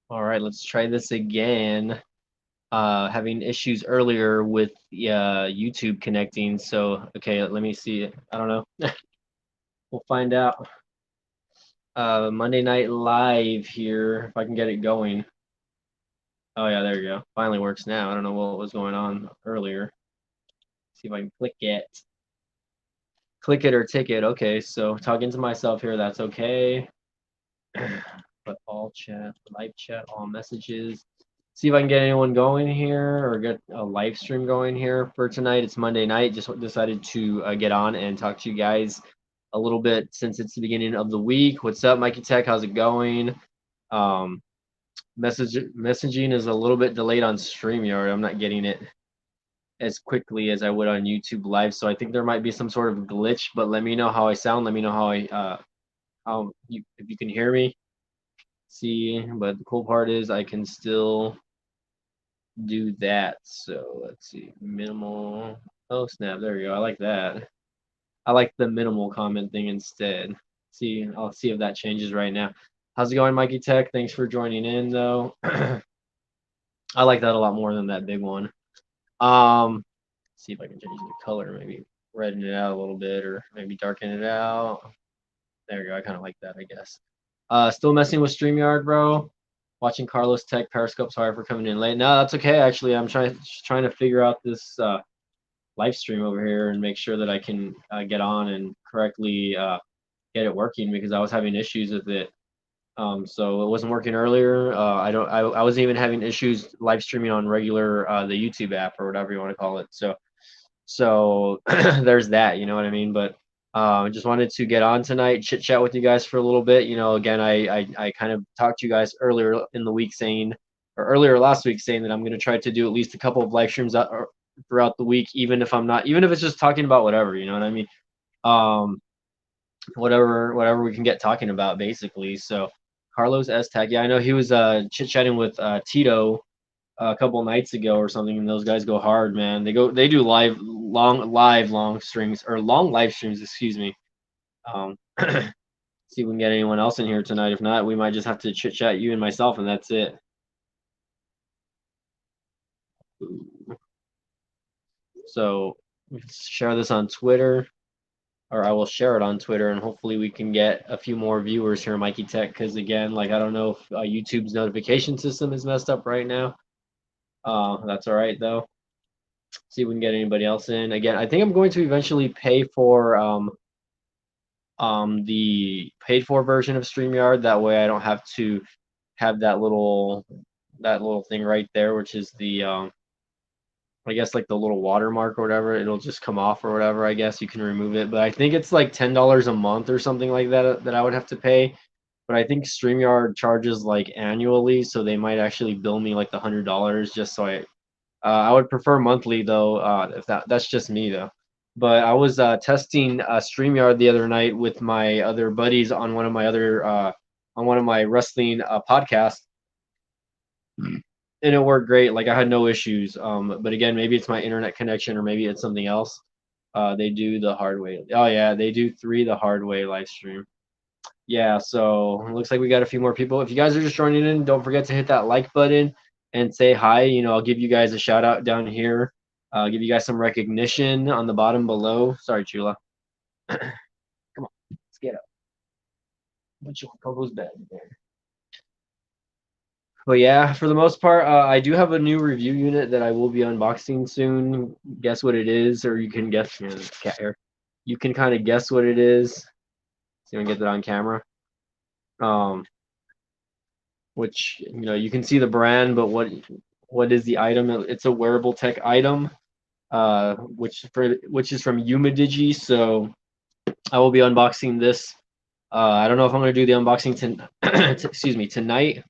All right, let's try this again. Having issues earlier with YouTube connecting. So, okay, let me see. I don't know. We'll find out. Monday Night Live here, if I can get it going. Oh yeah, there you go. Finally works now. I don't know what was going on earlier. See if I can click it. Click it or ticket. Okay, so talking to myself here, that's okay. But all chat, live chat, all messages. See if I can get anyone going here or get a live stream going here for tonight. It's Monday night. Just decided to get on and talk to you guys a little bit since it's the beginning of the week. What's up, Mikey Tech? How's it going? Um, messaging is a little bit delayed on StreamYard. I'm not getting it as quickly as I would on YouTube Live, so I think there might be some sort of glitch. But let me know how I sound. Let me know how you if you can hear me. See, but the cool part is I can still do that. So let's see, minimal. Oh snap! There we go. I like that. I like the minimal comment thing instead. See, I'll see if that changes right now. How's it going, Mikey Tech? Thanks for joining in, though. I like that a lot more than that big one. See if I can change the color, maybe redden it out a little bit, or maybe darken it out. There we go. I kind of like that, I guess. Still messing with StreamYard, bro. Watching Carlos Tech Periscope. Sorry for coming in late. No, that's okay. Actually, I'm trying to figure out this live stream over here and make sure that I can get on and correctly get it working because I was having issues with it. So it wasn't working earlier. I wasn't even having issues live streaming on regular the YouTube app or whatever you want to call it. So there's that, you know what I mean? But I just wanted to get on tonight, chit chat with you guys for a little bit. You know, again, I kind of talked to you guys earlier in the week saying, or earlier last week saying that I'm going to try to do at least a couple of live streams throughout the week, even if I'm not, even if it's just talking about whatever, you know what I mean? Um, whatever we can get talking about, basically. So Carlos S Tag, yeah, I know he was chit chatting with Tito a couple nights ago or something, and those guys go hard, man. They do long strings or long live streams, excuse me. See if we can get anyone else in here tonight. If not, we might just have to chit chat you and myself, and that's it. So share this on Twitter, or I will share it on Twitter, and hopefully we can get a few more viewers here, Mikey Tech. Because again, like I don't know if YouTube's notification system is messed up right now. That's all right though. See if we can get anybody else in. Again, I think I'm going to eventually pay for the paid for version of StreamYard. That way I don't have to have that little thing right there, which is the I guess like the little watermark or whatever. It'll just come off or whatever. I guess you can remove it, but I think it's like $10 a month or something like that that I would have to pay. But I think StreamYard charges like annually, so they might actually bill me like the $100 just so I would prefer monthly though, if that's just me though. But I was testing StreamYard the other night with my other buddies on one of my wrestling podcasts, and it worked great. Like I had no issues. But again, maybe it's my internet connection or maybe it's something else. They do the hard way. Oh yeah, they do 3 the hard way live stream. Yeah, so it looks like we got a few more people. If you guys are just joining in, don't forget to hit that like button and say hi. You know, I'll give you guys a shout out down here. I'll give you guys some recognition on the bottom below. Sorry, Chula. Come on, let's get up. Put you on Coco's bed there. But yeah, for the most part, I do have a new review unit that I will be unboxing soon. Guess what it is, or you can guess. Cat hair. You can kind of guess what it is. See if I can get that on camera. Um, which you can see the brand, but what is the item? It's a wearable tech item, which is from Umidigi. So I will be unboxing this. I don't know if I'm going to do the unboxing excuse me, tonight,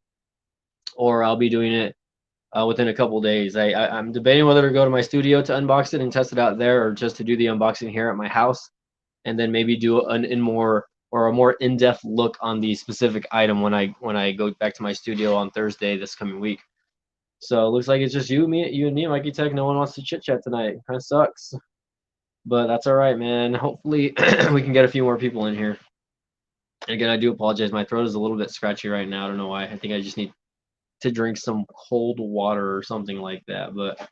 or I'll be doing it within a couple days. I'm debating whether to go to my studio to unbox it and test it out there, or just to do the unboxing here at my house, and then maybe do a more in-depth look on the specific item when I go back to my studio on Thursday this coming week. So it looks like it's just you and me, Mikey Tech. No one wants to chit chat tonight. Kind of sucks, but that's all right, man. Hopefully we can get a few more people in here. And again, I do apologize. My throat is a little bit scratchy right now. I don't know why. I think I just need to drink some cold water or something like that. But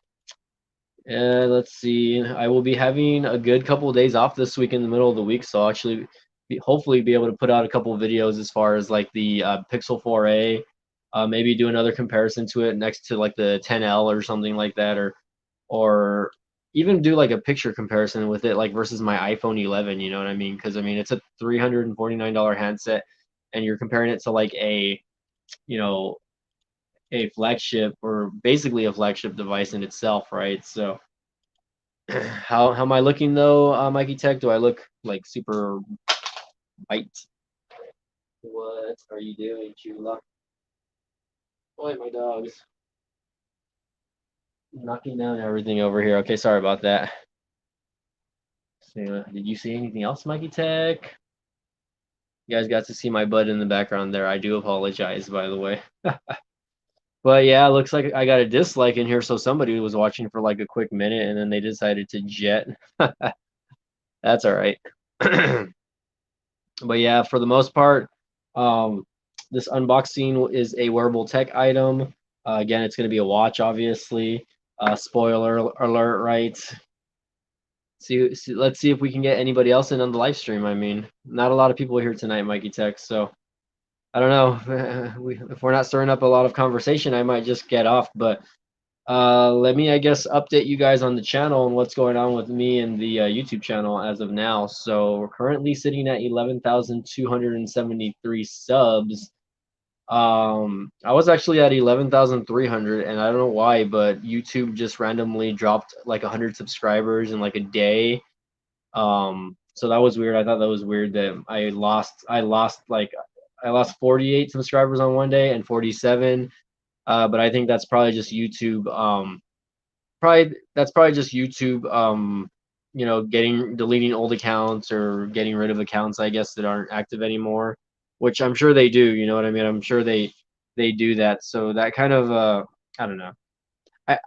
let's see. I will be having a good couple of days off this week in the middle of the week, so I'll actually hopefully be able to put out a couple of videos as far as like the Pixel 4a, maybe do another comparison to it next to like the 10L or something like that, or even do like a picture comparison with it like versus my iPhone 11. You know what I mean? Because I mean it's a $349 handset, and you're comparing it to like a you know a flagship or basically a flagship device in itself, right? So how am I looking though, Mikey Tech? Do I look like super white? What are you doing, Chula? Boy, my dog's knocking down everything over here. Okay, sorry about that. So, did you see anything else, Mikey Tech? You guys got to see my butt in the background there. I do apologize, by the way. But yeah, looks like I got a dislike in here, so somebody was watching for like a quick minute and then they decided to jet. That's all right. But yeah, for the most part, um, this unboxing is a wearable tech item. Again, it's going to be a watch, obviously. Spoiler alert, right? Let's see if we can get anybody else in on the live stream. I mean, not a lot of people here tonight, Mikey Tech, so I don't know. If we're not stirring up a lot of conversation, I might just get off. But let me, I guess, update you guys on the channel and what's going on with me and the YouTube channel as of now. So we're currently sitting at 11,273 subs. I was actually at 11,300, and I don't know why, but YouTube just randomly dropped like 100 subscribers in like a day. So that was weird. I thought that was weird that I lost 48 subscribers on one day and 47. But I think that's probably just YouTube. Probably just YouTube. Deleting old accounts or getting rid of accounts, I guess, that aren't active anymore. Which I'm sure they do. You know what I mean? I'm sure they do that. So that kind of I don't know. I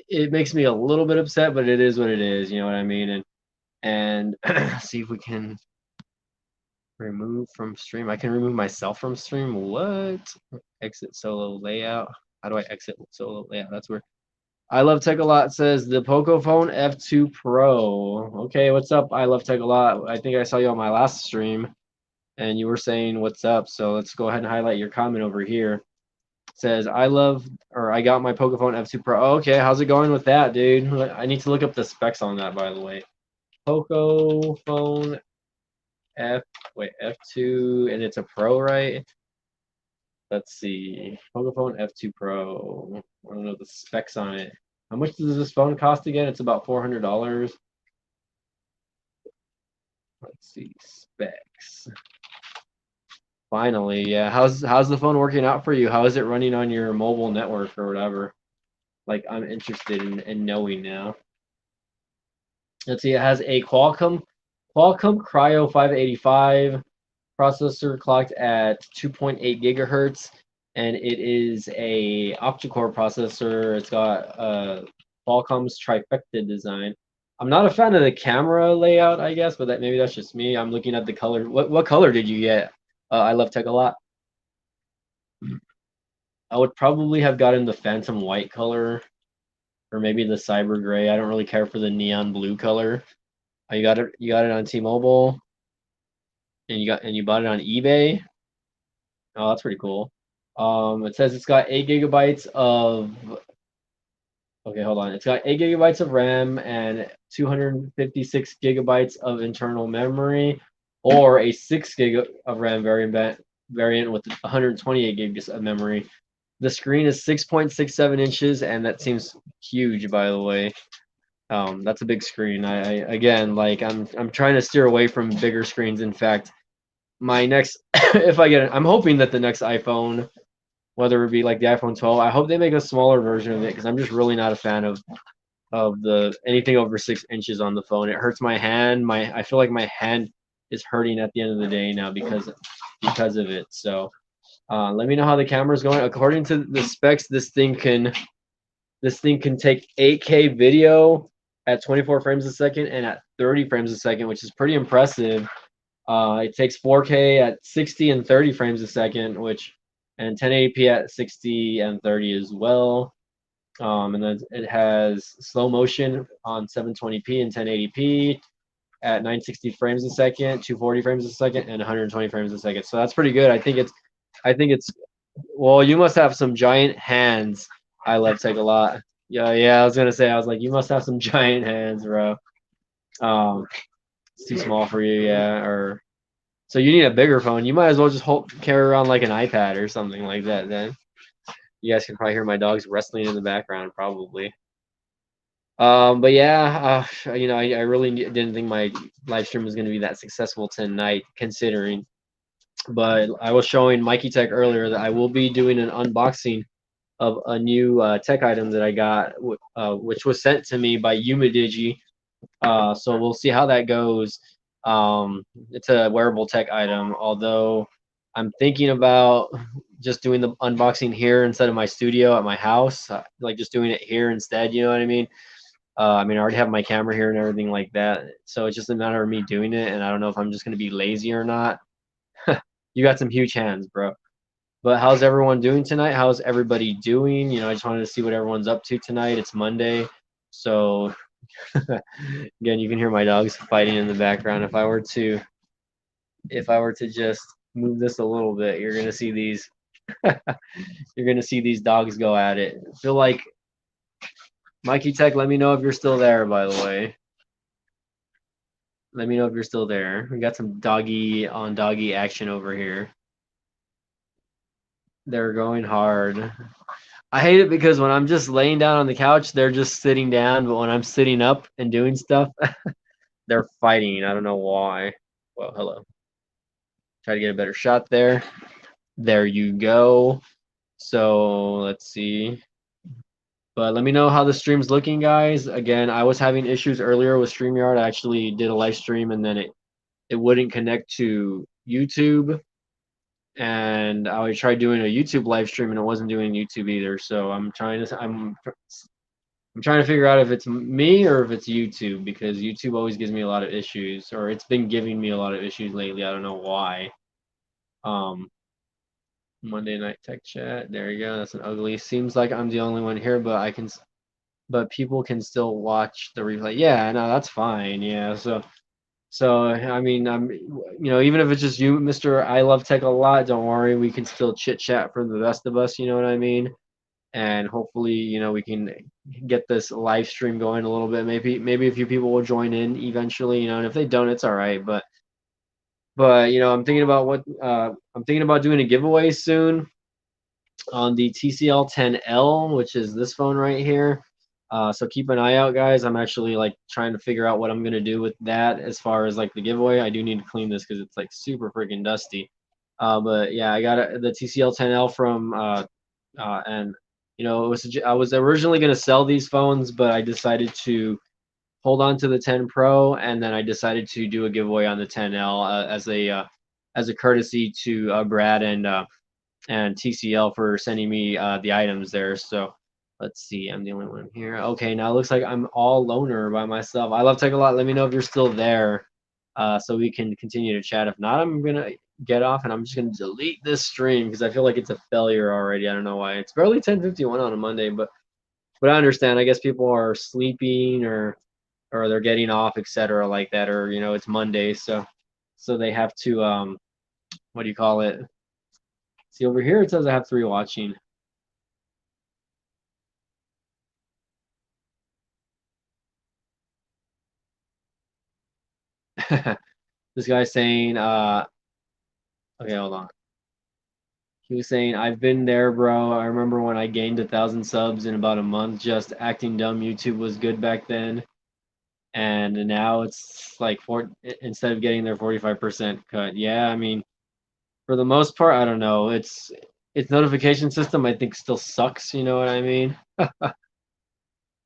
it makes me a little bit upset, but it is what it is. You know what I mean? And see if we can remove from stream. I can remove myself from stream. What? Exit solo layout. How do I exit solo layout? That's where I love tech a lot says the Poco phone F2 Pro. Okay, what's up? I love tech a lot. I think I saw you on my last stream and you were saying what's up. So let's go ahead and highlight your comment over here. It says I got my Poco phone F2 Pro. Oh, okay, how's it going with that, dude? I need to look up the specs on that, by the way. Poco phone F2, and it's a Pro, right? Let's see. Poco phone F2 Pro. I don't know the specs on it. How much does this phone cost again? It's about $400. Let's see specs. Finally, yeah. How's the phone working out for you? How is it running on your mobile network or whatever? Like I'm interested in knowing now. Let's see. It has a Qualcomm Cryo 585 processor clocked at 2.8 gigahertz, and it is a octa-core processor. It's got Qualcomm's trifecta design. I'm not a fan of the camera layout, I guess, but maybe that's just me. I'm looking at the color. What color did you get? I love tech a lot. I would probably have gotten the phantom white color, or maybe the cyber gray. I don't really care for the neon blue color. Oh, you got it on T-Mobile, and you bought it on eBay. Oh, that's pretty cool. It says it's got 8 gigabytes of. Okay, hold on. It's got 8 gigabytes of RAM and 256 gigabytes of internal memory, or a 6 gig of RAM variant with 128 gigs of memory. The screen is 6.67 inches, and that seems huge, by the way. That's a big screen. I again, like I'm trying to steer away from bigger screens. In fact, my next, if I get it, I'm hoping that the next iPhone, whether it be like the iPhone 12, I hope they make a smaller version of it because I'm just really not a fan of the anything over 6 inches on the phone. It hurts my hand. I feel like my hand is hurting at the end of the day now because of it. So let me know how the camera's going. According to the specs, this thing can take 8K video at 24 frames a second and at 30 frames a second, which is pretty impressive. It takes 4K at 60 and 30 frames a second, which and 1080p at 60 and 30 as well. And then it has slow motion on 720p and 1080p at 960 frames a second, 240 frames a second, and 120 frames a second. So that's pretty good. I think it's, well, you must have some giant hands. I love Tech a lot. Yeah, yeah, I was gonna say, I was like, you must have some giant hands, bro. Um, it's too small for you, yeah. Or so you need a bigger phone. You might as well just carry around like an iPad or something like that. Then you guys can probably hear my dogs wrestling in the background, probably. But yeah, I really didn't think my live stream was going to be that successful tonight, considering. But I was showing Mikey Tech earlier that I will be doing an unboxing of a new tech item that I got, which was sent to me by Umidigi. So we'll see how that goes. It's a wearable tech item, although I'm thinking about just doing the unboxing here instead of my studio at my house, like just doing it here instead. You know what I mean? I mean, I already have my camera here and everything like that, so it's just a matter of me doing it, and I don't know if I'm just gonna be lazy or not. You got some huge hands, bro. But how's everyone doing tonight? How's everybody doing? I just wanted to see what everyone's up to tonight. It's Monday, so again, you can hear my dogs fighting in the background. If I were to just move this a little bit, you're gonna see these. You're gonna see these dogs go at it. I feel like Mikey Tech. Let me know if you're still there. By the way, let me know if you're still there. We got some doggy on doggy action over here. They're going hard. I hate it because when I'm just laying down on the couch, they're just sitting down. But when I'm sitting up and doing stuff, they're fighting. I don't know why. Well, hello. Try to get a better shot there. There you go. So let's see. But let me know how the stream's looking, guys. Again, I was having issues earlier with StreamYard. I actually did a live stream and then it wouldn't connect to YouTube. And I tried doing a YouTube live stream and it wasn't doing YouTube either. So I'm trying to figure out if it's me or if it's YouTube, because YouTube always gives me a lot of issues, or it's been giving me a lot of issues lately. I don't know why. Um, Monday Night Tech Chat. There you go. That's an ugly. Seems like I'm the only one here, but people can still watch the replay. Yeah, no, that's fine. Yeah. So I mean, even if it's just you, Mister, I love tech a lot. Don't worry, we can still chit chat for the rest of us. You know what I mean? And hopefully, we can get this live stream going a little bit. Maybe a few people will join in eventually. And if they don't, it's all right. But I'm thinking about doing a giveaway soon on the TCL 10L, which is this phone right here. So keep an eye out, guys. I'm actually like trying to figure out what I'm gonna do with that as far as like the giveaway. I do need to clean this because it's like super freaking dusty. But yeah, I got the TCL 10L from and I was originally gonna sell these phones, but I decided to hold on to the 10 Pro, and then I decided to do a giveaway on the 10L as a courtesy to Brad and TCL for sending me the items there. So let's see, I'm the only one here. Okay, now it looks like I'm all loner by myself. I love tech a lot. Let me know if you're still there, so we can continue to chat. If not, I'm gonna get off and I'm just gonna delete this stream because I feel like it's a failure already. I don't know why. It's barely 10:51 on a Monday, but I understand. I guess people are sleeping or they're getting off, etc., like that, or it's Monday, so they have to what do you call it? See, over here it says I have 3 watching. This guy's saying, okay, hold on. He was saying, I've been there, bro. I remember when I gained 1,000 subs in about a month, just acting dumb. YouTube was good back then. And now it's like instead of getting their 45% cut. Yeah, I mean, for the most part, I don't know. Its notification system, I think, still sucks. You know what I mean?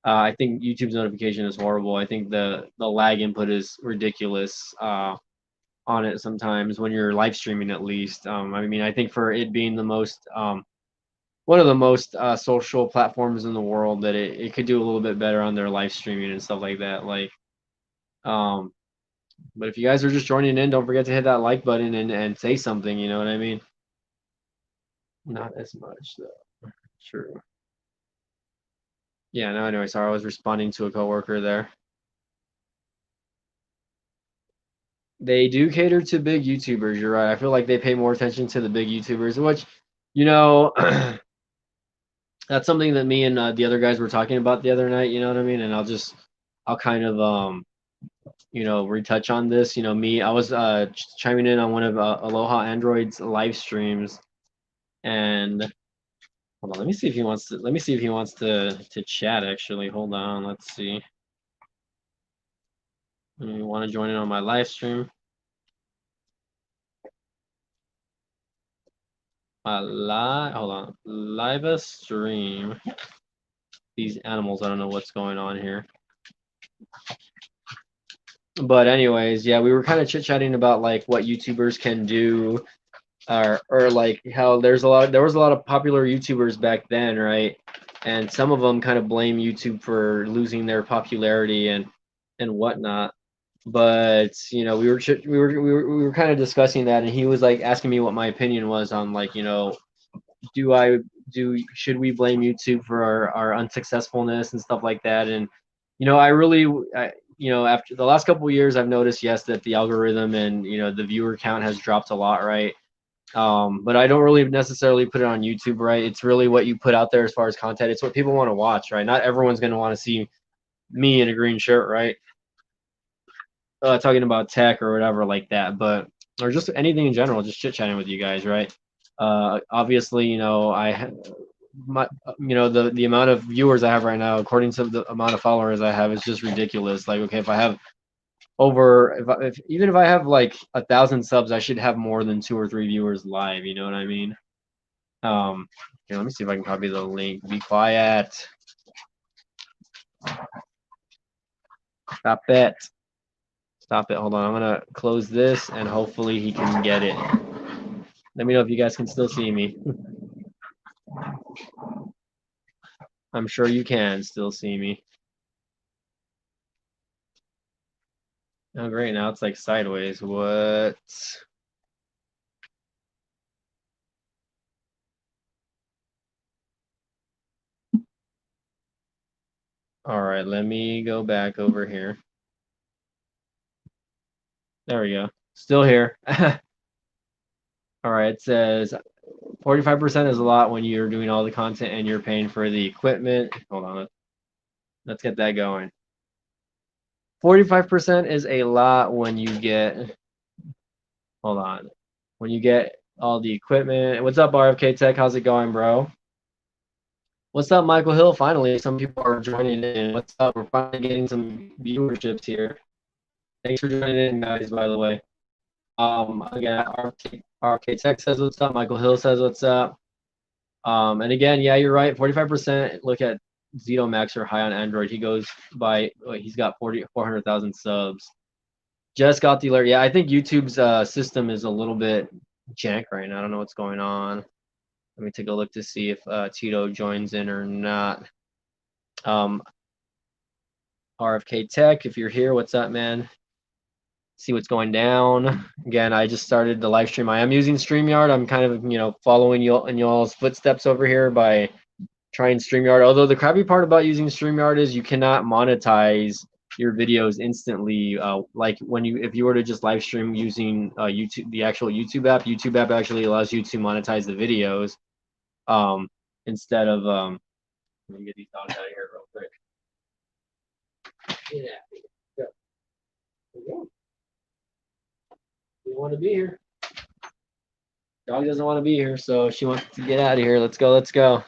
I think YouTube's notification is horrible. I think the lag input is ridiculous on it sometimes when you're live streaming, at least. I mean, I think for it being the most one of the most social platforms in the world, that it could do a little bit better on their live streaming and stuff like that. Um, but if you guys are just joining in, don't forget to hit that like button and say something. You know what I mean? Not as much though. True. Yeah, no, anyway, sorry, I was responding to a coworker there. They do cater to big YouTubers, you're right. I feel like they pay more attention to the big YouTubers, which, you know, that's something that me and the other guys were talking about the other night, you know what I mean? And I'll kind of retouch on this. I was chiming in on one of Aloha Android's live streams, and hold on, let me see if he wants to chat actually. Hold on, let's see. You want to join in on my live stream? Hold on. Live stream. These animals, I don't know what's going on here. But anyways, yeah, we were kind of chit-chatting about like what YouTubers can do, or like how there was a lot of popular YouTubers back then, right? And some of them kind of blame YouTube for losing their popularity and whatnot. But we were kind of discussing that, and he was like asking me what my opinion was on like do I should we blame YouTube for our unsuccessfulness and stuff like that? And I really after the last couple of years, I've noticed, yes, that the algorithm and the viewer count has dropped a lot, right? But I don't really necessarily put it on YouTube, right? It's really what you put out there as far as content. It's what people want to watch, right? Not everyone's going to want to see me in a green shirt, right? Talking about tech or whatever like that, but or just anything in general, just chit chatting with you guys, right? Obviously, my the amount of viewers I have right now, according to the amount of followers I have, is just ridiculous. Like, okay, if I have even if I have like 1,000 subs, I should have more than 2 or 3 viewers live. You know what I mean? Here, let me see if I can copy the link. Be quiet. Stop it. Stop it. Hold on. I'm gonna close this and hopefully he can get it. Let me know if you guys can still see me. I'm sure you can still see me. Oh, great. Now it's like sideways. What? All right. Let me go back over here. There we go. Still here. All right. It says 45% is a lot when you're doing all the content and you're paying for the equipment. Hold on. Let's get that going. 45% is a lot when you get, hold on, when you get all the equipment. What's up, RFK Tech? How's it going, bro? What's up, Michael Hill? Finally, some people are joining in. What's up? We're finally getting some viewerships here. Thanks for joining in, guys, by the way. Again, RFK Tech says what's up. Michael Hill says what's up. And again, yeah, you're right. 45%. Look at Zito Max or High on Android. He goes by, he's got 400,000 subs. Just got the alert. Yeah, I think YouTube's system is a little bit jank right now. I don't know what's going on. Let me take a look to see if Tito joins in or not. RFK Tech, if you're here, what's up, man? See what's going down. Again, I just started the live stream. I am using StreamYard. I'm kind of, following you in y'all's footsteps over here by trying StreamYard. Although the crappy part about using StreamYard is you cannot monetize your videos instantly. Like if you were to just live stream using YouTube, the actual YouTube app actually allows you to monetize the videos instead of let me get these dogs out of here real quick. Yeah, go. You want to be here. Dog doesn't want to be here, so she wants to get out of here. Let's go. Let's go.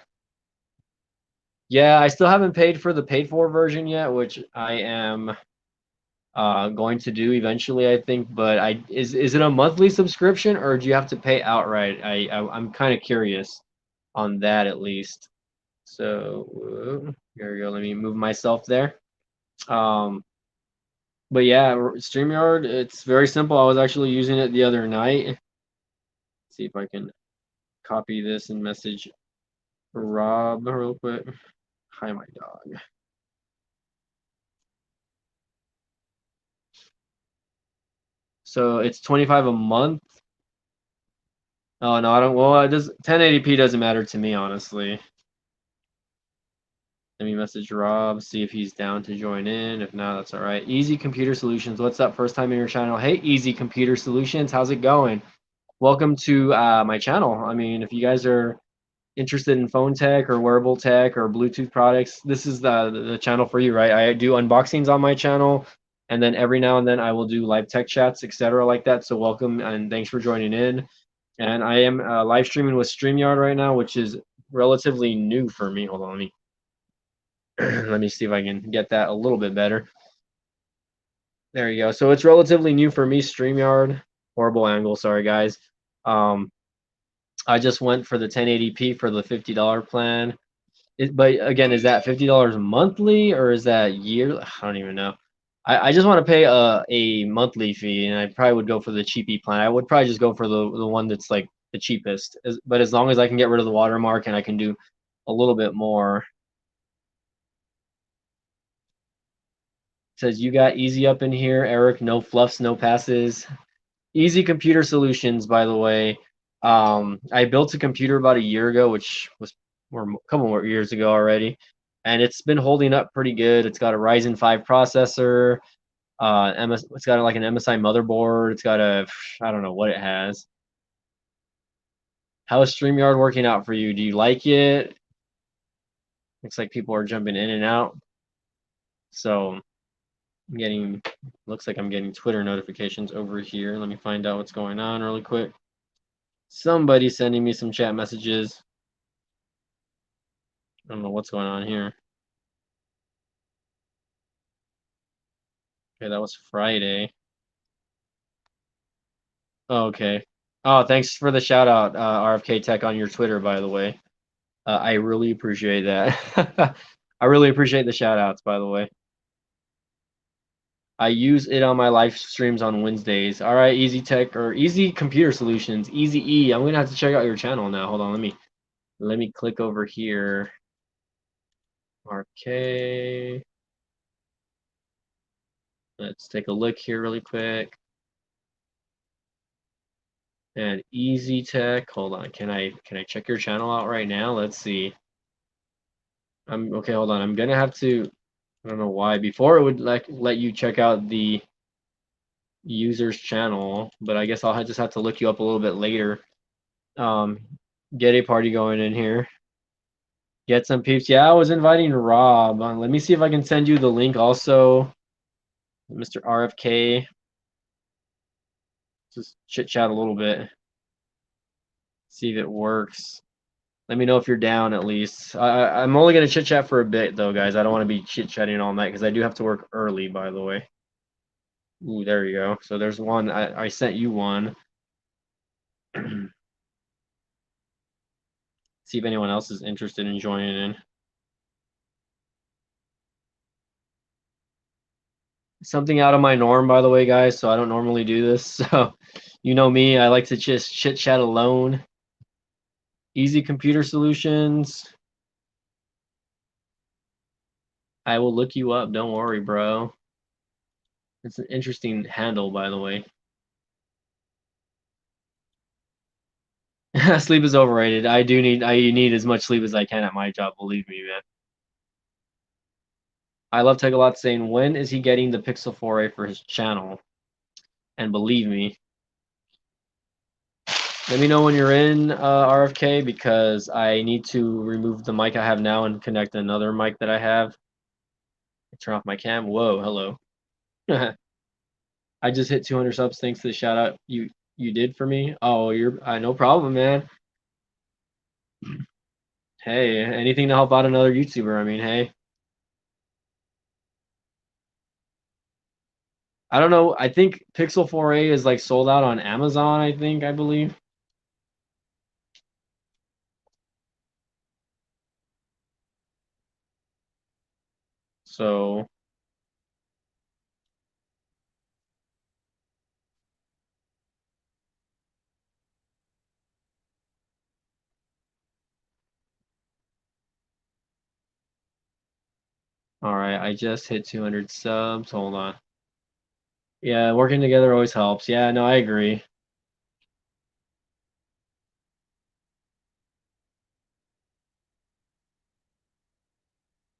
Yeah, I still haven't paid for the paid for version yet, which I am going to do eventually, I think. But is it a monthly subscription or do you have to pay outright? I'm kind of curious on that at least. So here we go. Let me move myself there. But yeah, StreamYard, it's very simple. I was actually using it the other night. Let's see if I can copy this and message Rob real quick. Hi, my dog. So it's 25 a month. Oh no, I don't. Well, it does 1080p doesn't matter to me, honestly. Let me message Rob, see if he's down to join in. If not, that's all right. Easy Computer Solutions. What's up? First time in your channel. Hey, Easy Computer Solutions. How's it going? Welcome to my channel. I mean, if you guys are interested in phone tech or wearable tech or Bluetooth products, this is the channel for you, right? I do unboxings on my channel, and then every now and then I will do live tech chats, etc., like that. So welcome and thanks for joining in. And I am live streaming with StreamYard right now, which is relatively new for me. Hold on, let me see if I can get that a little bit better. There you go. So it's relatively new for me, StreamYard. Horrible angle, sorry guys. Um, I just went for the 1080p for the $50 plan. But again, is that $50 monthly or is that yearly? I don't even know. I just want to pay a monthly fee, and I probably would go for the cheapy plan. I would probably just go for the one that's like the cheapest. But as long as I can get rid of the watermark and I can do a little bit more. It says you got easy up in here, Eric. No fluffs, no passes. Easy Computer Solutions, by the way. I built a computer about a year ago, which was a couple more years ago already, and it's been holding up pretty good. It's got a Ryzen 5 processor. It's got like an MSI motherboard. It's got a, I don't know what it has. How is StreamYard working out for you? Do you like it? Looks like people are jumping in and out. So I'm getting, looks like I'm getting Twitter notifications over here. Let me find out what's going on really quick. Somebody sending me some chat messages. I don't know what's going on here. Okay, that was Friday. Oh, okay. Oh, thanks for the shout out, RFK Tech, on your Twitter, by the way. I really appreciate that. I really appreciate the shout outs, by the way. I use it on my live streams on Wednesdays. All right, Easy Tech or Easy Computer Solutions, Easy E. I'm gonna have to check out your channel now. Hold on, let me click over here. RK. Let's take a look here really quick. And Easy Tech. Hold on. Can I check your channel out right now? Let's see. I'm okay, hold on. I'm gonna have to, I don't know why. Before it would let you check out the user's channel, but I guess I'll just have to look you up a little bit later. Um, get a party going in here. Get some peeps. Yeah, I was inviting Rob. Let me see if I can send you the link also. Mr. RFK. Just chit chat a little bit. See if it works. Let me know if you're down at least. I'm only gonna chit chat for a bit though, guys. I don't want to be chit chatting all night because I do have to work early, by the way. Ooh, there you go. So there's one. I sent you one. See if anyone else is interested in joining in. Something out of my norm, by the way, guys. So I don't normally do this. So you know me, I like to just chit chat alone. Easy Computer Solutions. I will look you up. Don't worry, bro. It's an interesting handle, by the way. Sleep is overrated. I need as much sleep as I can at my job, believe me, man. I love Take a Lot saying, when is he getting the Pixel 4a for his channel? And believe me, let me know when you're in, RFK, because I need to remove the mic I have now and connect another mic that I have. Turn off my cam. Whoa, hello. I just hit 200 subs thanks to the shout out you did for me. Oh, you're no problem, man. Hey, anything to help out another YouTuber. I mean, hey. I don't know. I think Pixel 4a is like sold out on Amazon, I believe. So, all right, I just hit 200 subs. Hold on. Yeah, working together always helps. Yeah, no, I agree.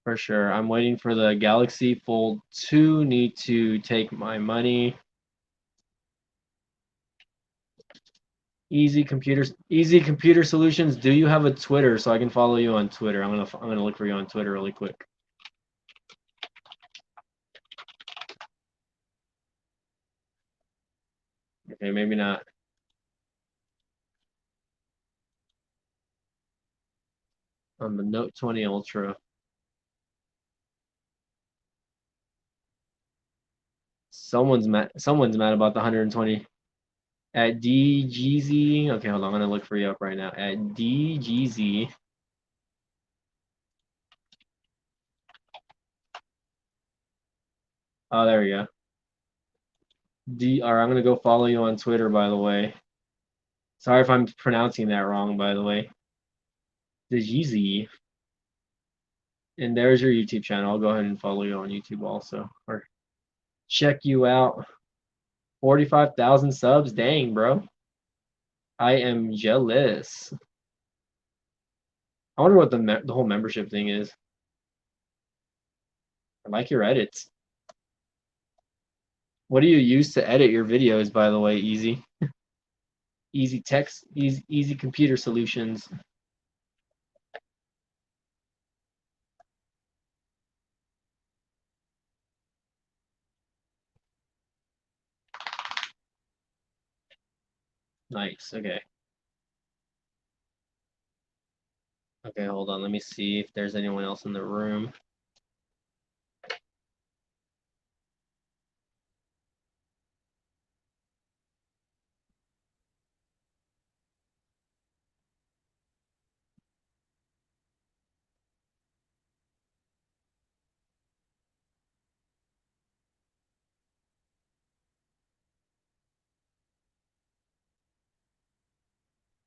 For sure. I'm waiting for the Galaxy Fold 2. Need to take my money. Easy computer solutions. Do you have a Twitter so I can follow you on Twitter? I'm gonna look for you on Twitter really quick. Okay, maybe not. On the Note 20 Ultra. Someone's mad about the 120. At DGZ. Okay, hold on. I'm gonna look for you up right now. At DGZ. Oh, there we go. I'm gonna go follow you on Twitter, by the way. Sorry if I'm pronouncing that wrong, by the way. DGZ. And there's your YouTube channel. I'll go ahead and follow you on YouTube also. Or check you out. 45,000 subs. Dang, bro. I am jealous. I wonder what the whole membership thing is. I like your edits. What do you use to edit your videos, by the way, Easy? Easy text, easy computer solutions. Nice. Okay. Okay, hold on. Let me see if there's anyone else in the room.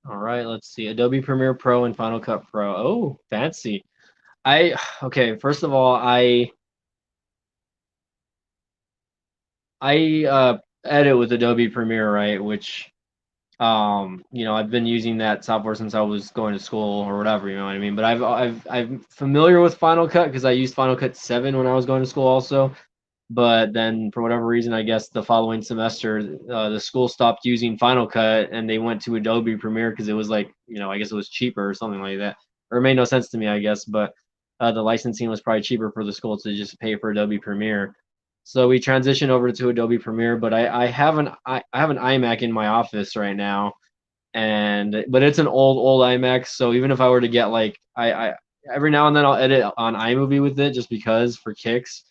All right, let's see. Adobe Premiere Pro and Final Cut Pro. Oh, fancy. Okay, first of all, I edit with Adobe Premiere, right? Which I've been using that software since I was going to school or whatever, you know what I mean? But I'm familiar with Final Cut because I used Final Cut 7 when I was going to school also. But then for whatever reason, I guess the following semester, the school stopped using Final Cut and they went to Adobe Premiere because it was like, I guess it was cheaper or something like that. Or it made no sense to me, I guess, but the licensing was probably cheaper for the school to just pay for Adobe Premiere. So we transitioned over to Adobe Premiere, but I have an iMac in my office right now, but it's an old iMac. So even if I were to get like I every now and then I'll edit on iMovie with it just because for kicks,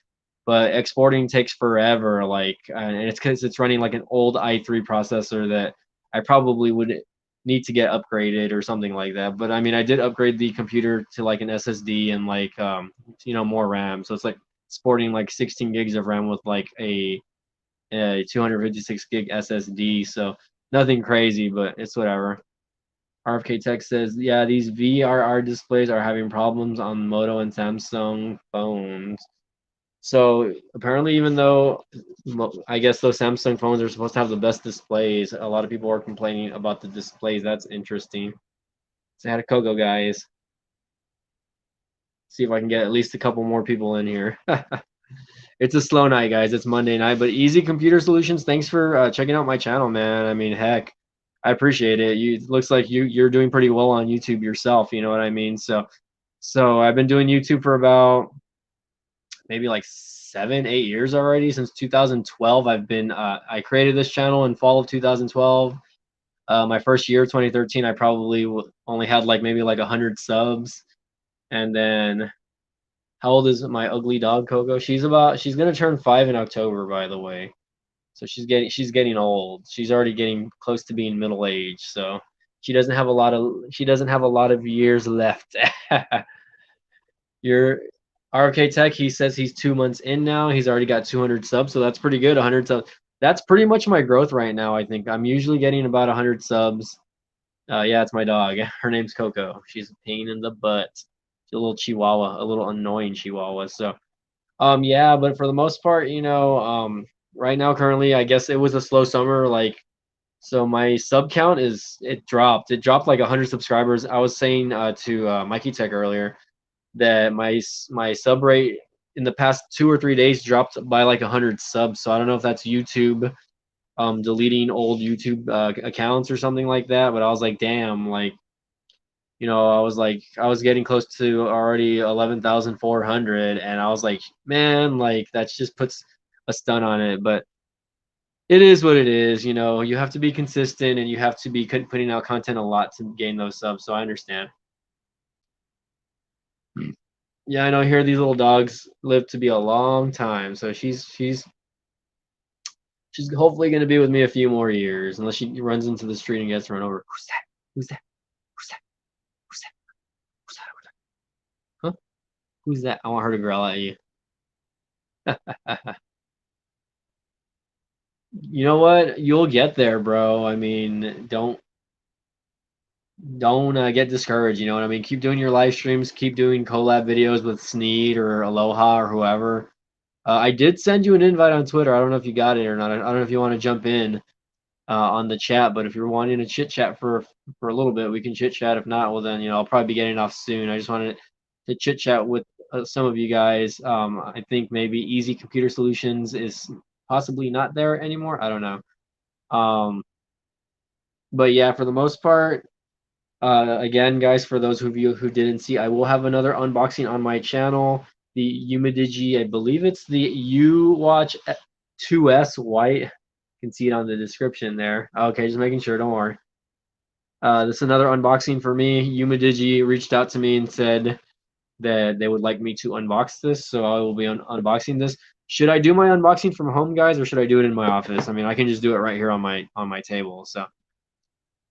but exporting takes forever. Like, and it's because it's running like an old i3 processor that I probably would need to get upgraded or something like that. But I mean, I did upgrade the computer to like an SSD and like more RAM. So it's like sporting like 16 gigs of RAM with like a 256 gig SSD. So nothing crazy, but it's whatever. RFK Tech says, yeah, these VRR displays are having problems on Moto and Samsung phones. So apparently, even though I guess those Samsung phones are supposed to have the best displays, a lot of people are complaining about the displays. That's interesting. Say hi to Coco, guys. See if I can get at least a couple more people in here. It's a slow night, guys. It's Monday night, but Easy Computer Solutions. Thanks for checking out my channel, man. I mean, heck, I appreciate it. It looks like you're doing pretty well on YouTube yourself. You know what I mean? So I've been doing YouTube for about maybe like 7, 8 years already. Since 2012, I created this channel in fall of 2012. My first year, 2013, I probably only had like maybe like 100 subs, and then how old is my ugly dog Coco? She's gonna turn 5 in October, by the way. So she's getting old. She's already getting close to being middle age. So she doesn't have a lot of years left. Your RK Tech, he says he's 2 months in now. He's already got 200 subs, so that's pretty good. 100 subs. That's pretty much my growth right now. I think I'm usually getting about 100 subs. Yeah, it's my dog. Her name's Coco. She's a pain in the butt. She's a little chihuahua, a little annoying chihuahua. So, yeah, but for the most part, right now, currently, I guess it was a slow summer. Like, so my sub count it dropped. It dropped like 100 subscribers. I was saying to Mikey Tech earlier. that my sub rate in the past 2 or 3 days dropped by like 100 subs. So I don't know if that's YouTube deleting old YouTube accounts or something like that. But I was like, damn, like I was like I was getting close to already 11,400, and I was like, man, like that just puts a stun on it. But it is what it is. You have to be consistent and you have to be putting out content a lot to gain those subs. So I understand. Yeah, I know. Here, these little dogs live to be a long time, so she's hopefully going to be with me a few more years, unless she runs into the street and gets run over. Who's that? Who's that? Who's that? Who's that? Who's that? Huh? Who's that? I want her to growl at you. You know what? You'll get there, bro. I mean, don't get discouraged. You know what I mean? Keep doing your live streams. Keep doing collab videos with Sneed or Aloha or whoever. I did send you an invite on Twitter. I don't know if you got it or not. I don't know if you want to jump in on the chat, but if you're wanting to chit chat for a little bit, we can chit chat. If not, well then I'll probably be getting off soon. I just wanted to chit chat with some of you guys. I think maybe Easy Computer Solutions is possibly not there anymore. I don't know. But yeah, for the most part, again, guys, for those of you who didn't see, I will have another unboxing on my channel. The Umidigi, I believe it's the U Watch 2S White. You can see it on the description there. Okay, just making sure. Don't worry. This is another unboxing for me. Umidigi reached out to me and said that they would like me to unbox this, so I will be unboxing this. Should I do my unboxing from home, guys, or should I do it in my office? I mean, I can just do it right here on my table. So,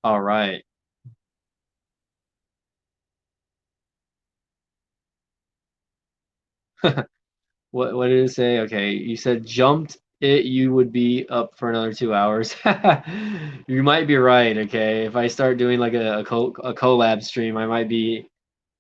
all right. What did it say? Okay, you said jumped it, you would be up for another 2 hours. You might be right. Okay, if I start doing like a collab stream, I might be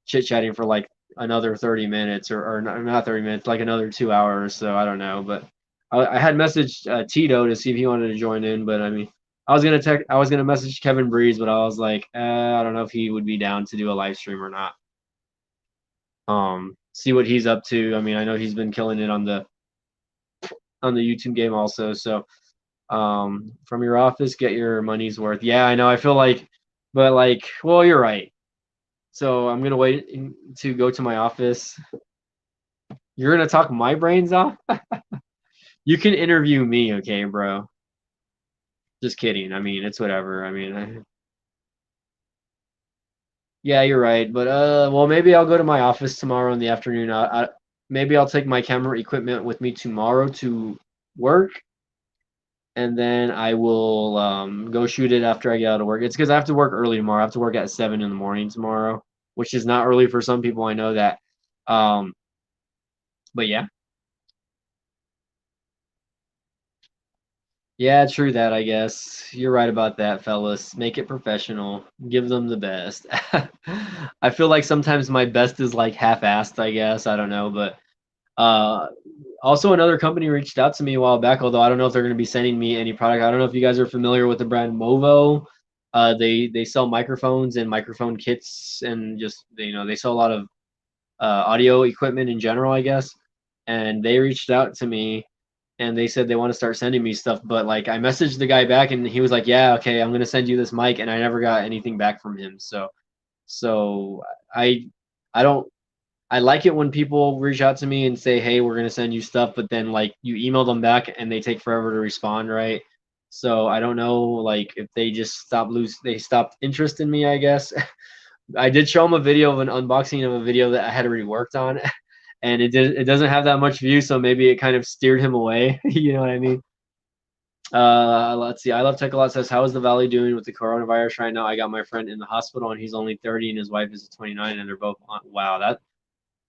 chit chatting for like another 30 minutes or not 30 minutes, like another 2 hours. So I don't know, but I had messaged Tito to see if he wanted to join in, but I mean, I was gonna message Kevin Breeze, but I was like, I don't know if he would be down to do a live stream or not. See what he's up to. I mean, I know he's been killing it on the YouTube game also. So, from your office, get your money's worth. Yeah, I know. I feel like, but like, well, you're right. So I'm gonna wait to go to my office. You're gonna talk my brains off? You can interview me, okay, bro? Just kidding. I mean, it's whatever. I mean, yeah, you're right. But well, maybe I'll go to my office tomorrow in the afternoon. Maybe I'll take my camera equipment with me tomorrow to work, and then I will go shoot it after I get out of work. It's because I have to work early tomorrow. I have to work at 7 in the morning tomorrow, which is not early for some people. I know that. Um, but yeah, yeah, true that. I guess you're right about that, fellas. Make it professional. Give them the best. I feel like sometimes my best is like half-assed. I guess I don't know, but uh, also another company reached out to me a while back. Although I don't know if they're going to be sending me any product. I don't know if you guys are familiar with the brand Movo. They sell microphones and microphone kits, and just they sell a lot of audio equipment in general, I guess. And they reached out to me and they said they want to start sending me stuff. But like I messaged the guy back and he was like, "Yeah, okay, I'm gonna send you this mic," and I never got anything back from him. So I I don't I like it when people reach out to me and say, "Hey, we're gonna send you stuff," but then like you email them back and they take forever to respond, right? So I don't know, like if they just they stopped interest in me, I guess. I did show them a video of an unboxing of a video that I had already worked on, and it doesn't have that much view, so maybe it kind of steered him away. You know what I mean? Let's see. I love Tech a lot says, "How is the Valley doing with the coronavirus right now? I got my friend in the hospital, and he's only 30, and his wife is 29, and they're both on." Wow, that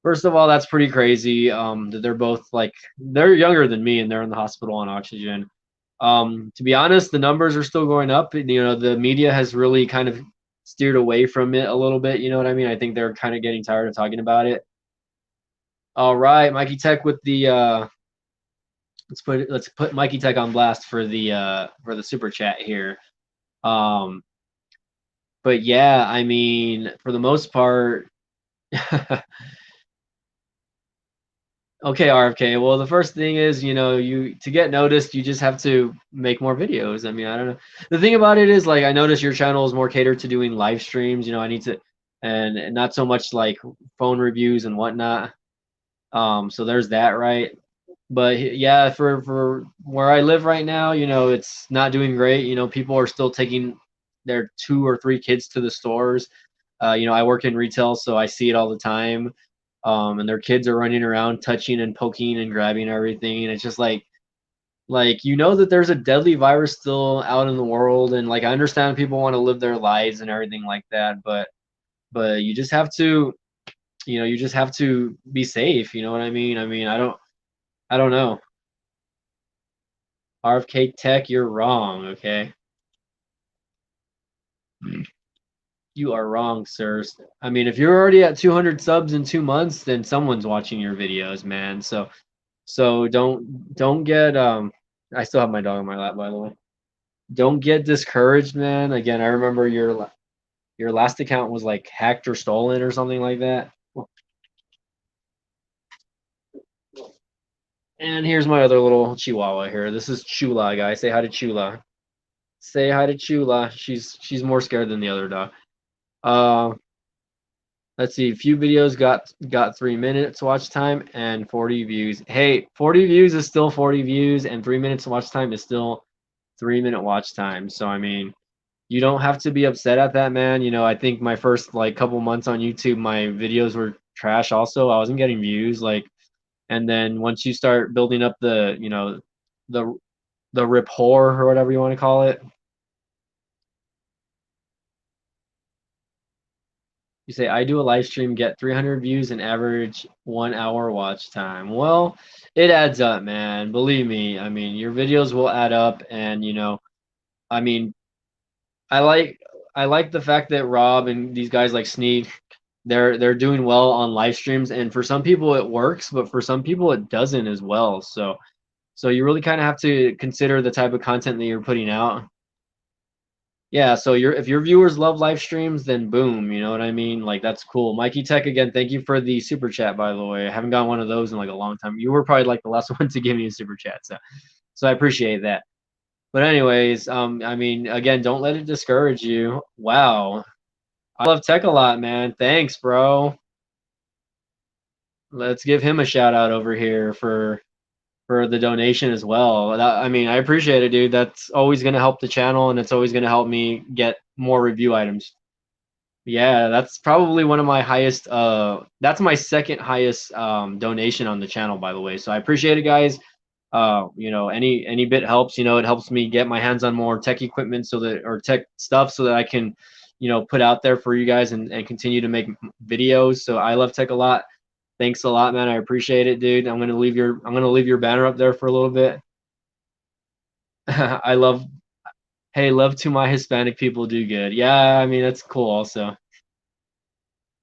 first of all, that's pretty crazy. That they're both like they're younger than me, and they're in the hospital on oxygen. To be honest, the numbers are still going up. The media has really kind of steered away from it a little bit. You know what I mean? I think they're kind of getting tired of talking about it. All right, Mikey Tech with the let's put Mikey Tech on blast for the super chat here. Um, but yeah, I mean, for the most part, Okay, RFK. Well, the first thing is, you to get noticed, you just have to make more videos. I mean, I don't know. The thing about it is, like, I notice your channel is more catered to doing live streams. I need to, and not so much like phone reviews and whatnot. So there's that, right? But yeah, for where I live right now, it's not doing great. People are still taking their 2 or 3 kids to the stores. I work in retail, so I see it all the time. And their kids are running around touching and poking and grabbing everything, and it's just like that there's a deadly virus still out in the world, and like I understand people want to live their lives and everything like that, but you just have to be safe. You know what I mean? I don't know. RFK Tech, you're wrong. Okay, you are wrong, sir. I mean, if you're already at 200 subs in 2 months, then someone's watching your videos, man. So don't get I still have my dog on my lap, by the way. Don't get discouraged, man. Again, I remember your last account was like hacked or stolen or something like that. And here's my other little chihuahua here. This is Chula, guys. Say hi to Chula. Say hi to Chula. She's more scared than the other dog. Uh, let's see. A few videos got 3 minutes watch time and 40 views. Hey, 40 views is still 40 views, and 3 minutes watch time is still 3 minute watch time. So I mean, you don't have to be upset at that, man. I think my first like couple months on YouTube, my videos were trash also. I wasn't getting views, like, and then once you start building up the the rapport or whatever you want to call it, you say I do a live stream, get 300 views and average 1 hour watch time. Well, it adds up, man. Believe me. I mean, your videos will add up, and I mean, I like I like the fact that Rob and these guys like Sneak, they're doing well on live streams, and for some people it works, but for some people it doesn't as well. So you really kind of have to consider the type of content that you're putting out. Yeah, so if your viewers love live streams, then boom, you know what I mean? Like that's cool. Mikey Tech, again, thank you for the super chat, by the way. I haven't gotten one of those in like a long time. You were probably like the last one to give me a super chat, so I appreciate that. But anyways, I mean, again, don't let it discourage you. Wow, I love tech a lot, man. Thanks, bro. Let's give him a shout out over here for the donation as well. I mean, I appreciate it, dude. That's always going to help the channel, and it's always going to help me get more review items. Yeah, that's probably one of my highest. That's my second highest donation on the channel, by the way. So I appreciate it, guys. Any bit helps. It helps me get my hands on more tech equipment or tech stuff so that I can, put out there for you guys and continue to make videos. So I love tech a lot. Thanks a lot, man. I appreciate it, dude. I'm gonna leave your banner up there for a little bit. I love Hey, love to my Hispanic people do good. Yeah, I mean that's cool also.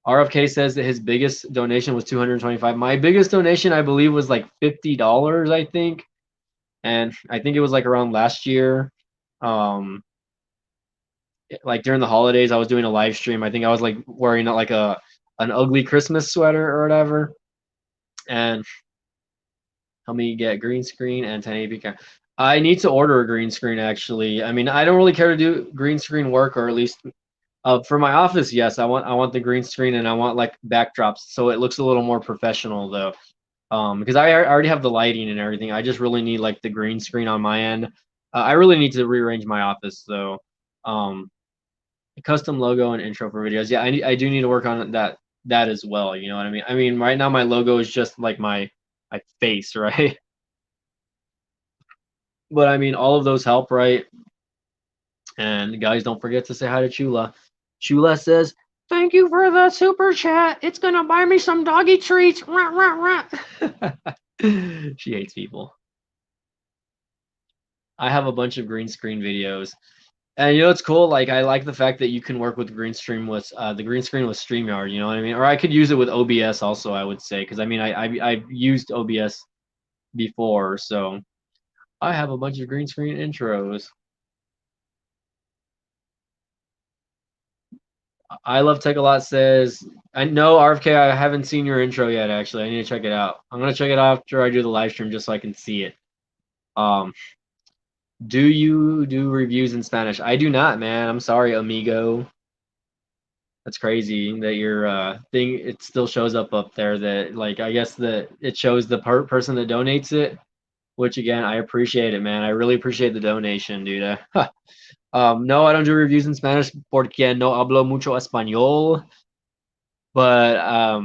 RFK says that his biggest donation was 225. My biggest donation, I believe, was like $50, I think. And I think it was like around last year. Um, like during the holidays, I was doing a live stream. I think I was like wearing like an ugly Christmas sweater or whatever. And help me get green screen and 1080p camera. I need to order a green screen actually. I mean, I don't really care to do green screen work, or at least for my office, yes, I want the green screen, and I want like backdrops so it looks a little more professional though. Because I already have the lighting and everything. I just really need like the green screen on my end. I really need to rearrange my office though. Um, custom logo and intro for videos. Yeah, I do need to work on that as well. You know what I mean? I mean, right now my logo is just like my face, right? But I mean, all of those help, right? And guys, don't forget to say hi to Chula. Chula says, "Thank you for the super chat. It's gonna buy me some doggy treats." Rah, rah, rah. She hates people. I have a bunch of green screen videos. And it's cool. Like I like the fact that you can work with the green screen with StreamYard. You know what I mean? Or I could use it with OBS also. I would say because I mean I've used OBS before, so I have a bunch of green screen intros. I love Tech a lot says I know RFK. I haven't seen your intro yet. Actually, I need to check it out. I'm gonna check it out after I do the live stream just so I can see it. Um, do you do reviews in Spanish? I do not, man. I'm sorry, amigo. That's crazy that your thing it still shows up there. That like I guess that it shows the person that donates it. Which again, I appreciate it, man. I really appreciate the donation, dude. No, I don't do reviews in Spanish porque no hablo mucho español. But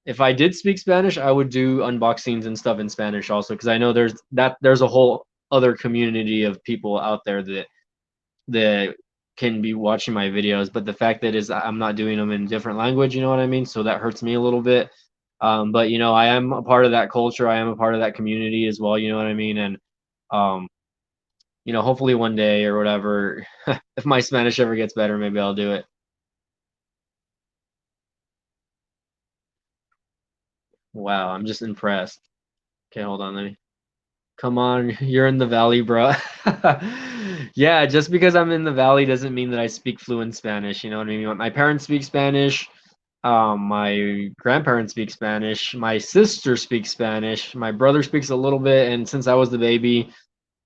if I did speak Spanish, I would do unboxings and stuff in Spanish also, because I know there's a whole other community of people out there that can be watching my videos. But the fact that is I'm not doing them in different language, you know what I mean? So that hurts me a little bit. But you know, I am a part of that culture. I am a part of that community as well. You know what I mean? And um, you know, hopefully one day or whatever, if my Spanish ever gets better, maybe I'll do it. Wow, I'm just impressed. Okay, hold on, let me. Come on, you're in the valley, bro. Yeah, just because I'm in the valley doesn't mean that I speak fluent Spanish. You know what I mean? My parents speak Spanish. My grandparents speak Spanish. My sister speaks Spanish. My brother speaks a little bit, and since I was the baby,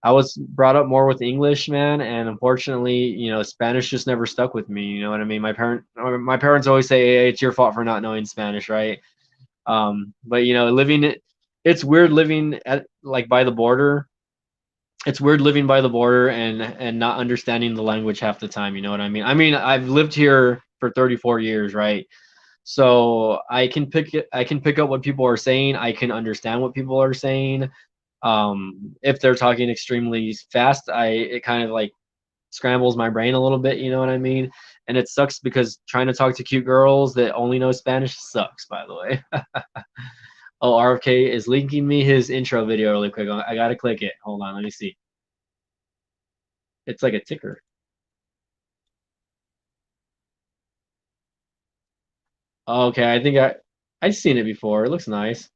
I was brought up more with English, man. And unfortunately, you know, Spanish just never stuck with me. You know what I mean? My parents always say, "Hey, it's your fault for not knowing Spanish, right?" But you know, it's weird living at like by the border. It's weird living by the border and not understanding the language half the time. You know what I mean? I mean, I've lived here for 34 years, right? So I can pick up what people are saying. I can understand what people are saying. If they're talking extremely fast, I it kind of like scrambles my brain a little bit. You know what I mean? And it sucks because trying to talk to cute girls that only know Spanish sucks. By the way. Oh, RFK is linking me his intro video really quick. I gotta click it. Hold on, let me see. It's like a ticker. Okay, I think I've seen it before. It looks nice.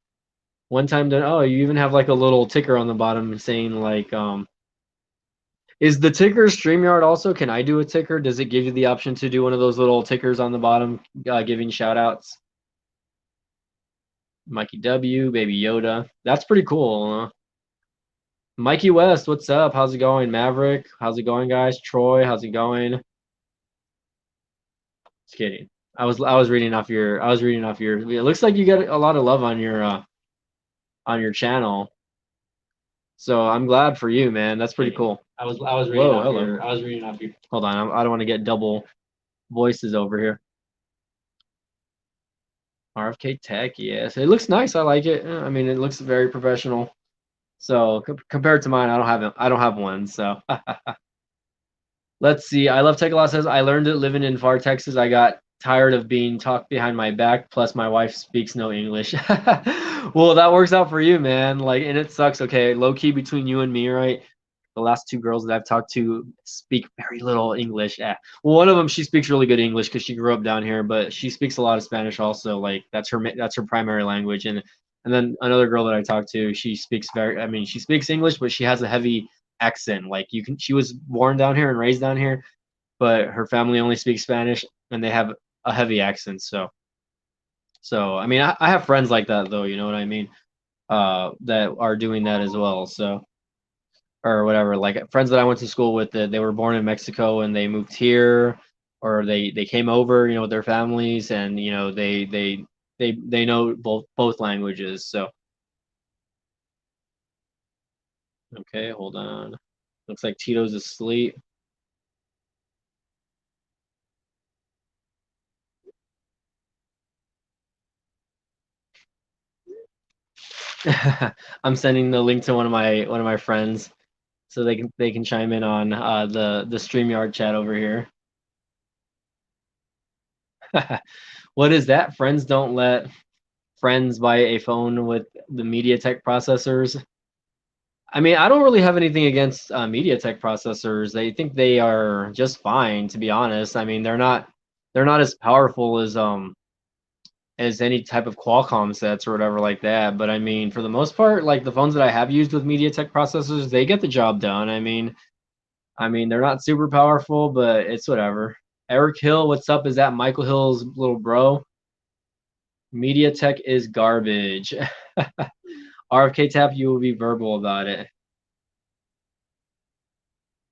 One time done. Oh, you even have like a little ticker on the bottom saying like is the ticker StreamYard also? Can I do a ticker? Does it give you the option to do one of those little tickers on the bottom, giving shout outs? Mikey W, Baby Yoda. That's pretty cool. Mikey West, what's up? How's it going? Maverick, how's it going, guys? Troy, how's it going? Just kidding. I was reading off your It looks like you got a lot of love on your channel. So I'm glad for you, man. That's pretty cool. I was reading Whoa, off hello. Your I was reading off your Hold on, I don't want to get double voices over here. RFK Tech, yes. It looks nice. I like it. I mean, it looks very professional. So compared to mine, I don't have one. So let's see. I love Tech a lot says I learned it living in far Texas. I got tired of being talked behind my back. Plus, my wife speaks no English. Well, that works out for you, man. Like, and it sucks. Okay, low key between you and me, right? The last two girls that I've talked to speak very little English. Well, one of them she speaks really good English because she grew up down here, but she speaks a lot of Spanish also. Like that's her primary language. And then another girl that I talked to, she speaks I mean, she speaks English, but she has a heavy accent. Like she was born down here and raised down here, but her family only speaks Spanish and they have a heavy accent. So I mean, I have friends like that though. You know what I mean? That are doing that as well. So or whatever. Like friends that I went to school with, that they were born in Mexico and they moved here, or they came over, you know, with their families, and you know they know both languages. So okay, hold on. Looks like Tito's asleep. I'm sending the link to one of my friends so they can chime in on the StreamYard chat over here. What is that? Friends don't let friends buy a phone with the MediaTek processors. I mean, I don't really have anything against MediaTek processors. I think they are just fine, to be honest. I mean, they're not as powerful as any type of Qualcomm sets or whatever like that. But I mean, for the most part, like the phones that I have used with MediaTek processors, they get the job done. I mean, they're not super powerful, but it's whatever. Eric Hill, what's up? Is that Michael Hill's little bro? MediaTek is garbage. RFK Tap, you will be verbal about it.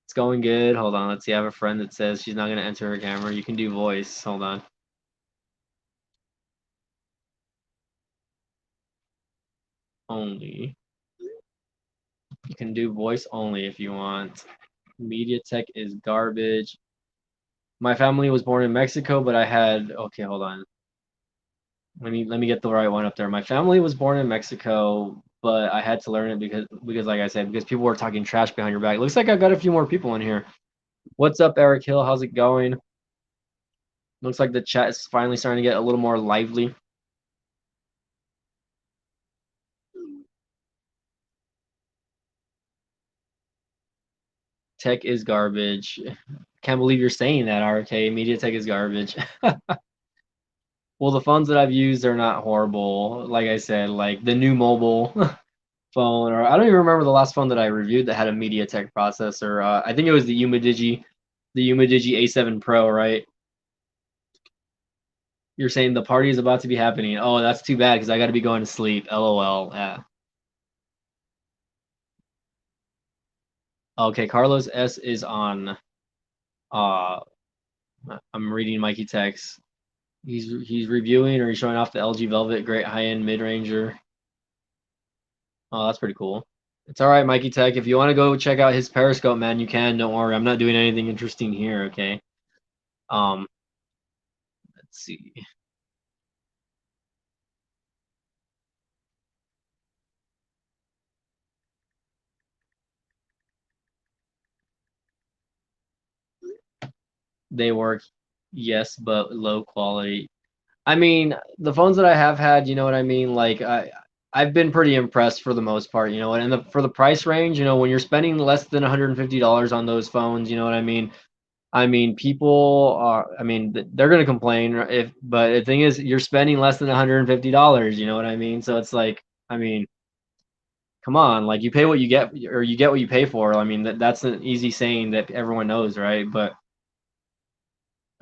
It's going good. Hold on. Let's see. I have a friend that says she's not going to enter her camera. You can do voice. Hold on. Only. You can do voice only if you want. MediaTek is garbage. My family was born in Mexico, but I had okay, hold on. Let me get the right one up there. My family was born in Mexico, but I had to learn it because like I said, because people were talking trash behind your back. Looks like I've got a few more people in here. What's up, Eric Hill? How's it going? Looks like the chat is finally starting to get a little more lively. Tech is garbage. Can't believe you're saying that, RK. MediaTek is garbage. Well, the phones that I've used are not horrible. Like I said, like the new mobile phone, or I don't even remember the last phone that I reviewed that had a MediaTek processor. I think it was the Umidigi A7 Pro, right? You're saying the party is about to be happening. Oh, that's too bad because I got to be going to sleep. LOL. Yeah. Okay, Carlos S is on. Uh, I'm reading Mikey text. He's reviewing or he's showing off the LG Velvet Great High End Mid Ranger. Oh, that's pretty cool. It's all right, Mikey Tech. If you want to go check out his Periscope, man, you can. Don't worry. I'm not doing anything interesting here. Okay. Um, let's see. They work, yes, but low quality. I mean, the phones that I have had, you know what I mean? Like I've been pretty impressed for the most part, you know, and for the price range, you know, when you're spending less than $150 on those phones, you know what I mean? I mean, people are, I mean, they're going to complain but the thing is, you're spending less than $150, you know what I mean? So it's like, I mean, come on, like you pay what you get, or you get what you pay for. I mean, that's an easy saying that everyone knows, right? But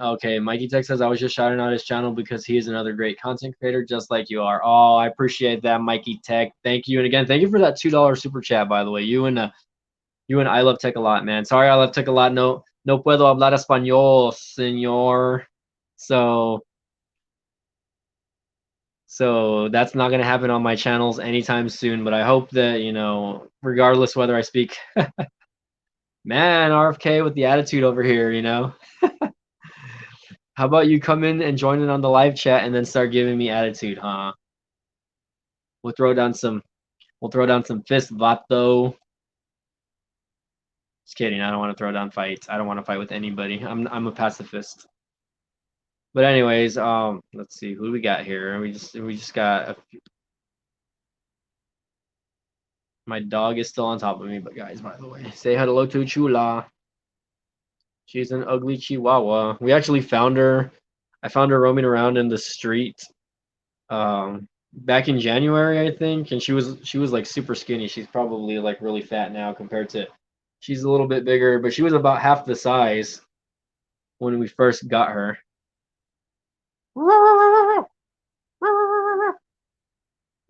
okay, Mikey Tech says I was just shouting out his channel because he is another great content creator, just like you are. Oh, I appreciate that, Mikey Tech. Thank you, and again, thank you for that $2 super chat. By the way, you and I love Tech a lot, man. Sorry, I love Tech a lot. No puedo hablar español, señor. So so that's not gonna happen on my channels anytime soon. But I hope that regardless whether I speak, man, RFK with the attitude over here. How about you come in and join in on the live chat and then start giving me attitude, huh? We'll throw down some we'll throw down some fist vato. Just kidding. I don't want to throw down fights. I don't want to fight with anybody. I'm a pacifist. But anyways, let's see who do we got here. We just got my dog is still on top of me, but guys, by the way, say hello to Chula. She's an ugly Chihuahua. We actually found her. I found her roaming around in the street back in January, I think, and she was like super skinny. She's probably like really fat now compared to she's a little bit bigger, but she was about half the size when we first got her.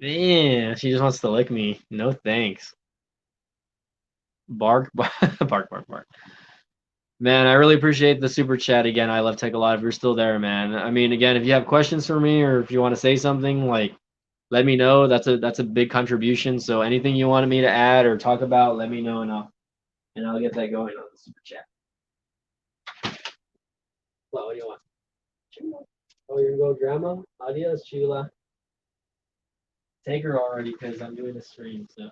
Yeah, she just wants to lick me. No thanks. Bark, bark, bark, bark, bark. Man, I really appreciate the super chat again. I love Tech a lot. If you're still there, man. I mean, again, if you have questions for me or if you want to say something, like let me know. That's a big contribution. So anything you wanted me to add or talk about, let me know and I'll get that going on the super chat. Well, what do you want? Chula. Oh, you're gonna go, grandma? Adios, Chula. Take her already because I'm doing a stream. So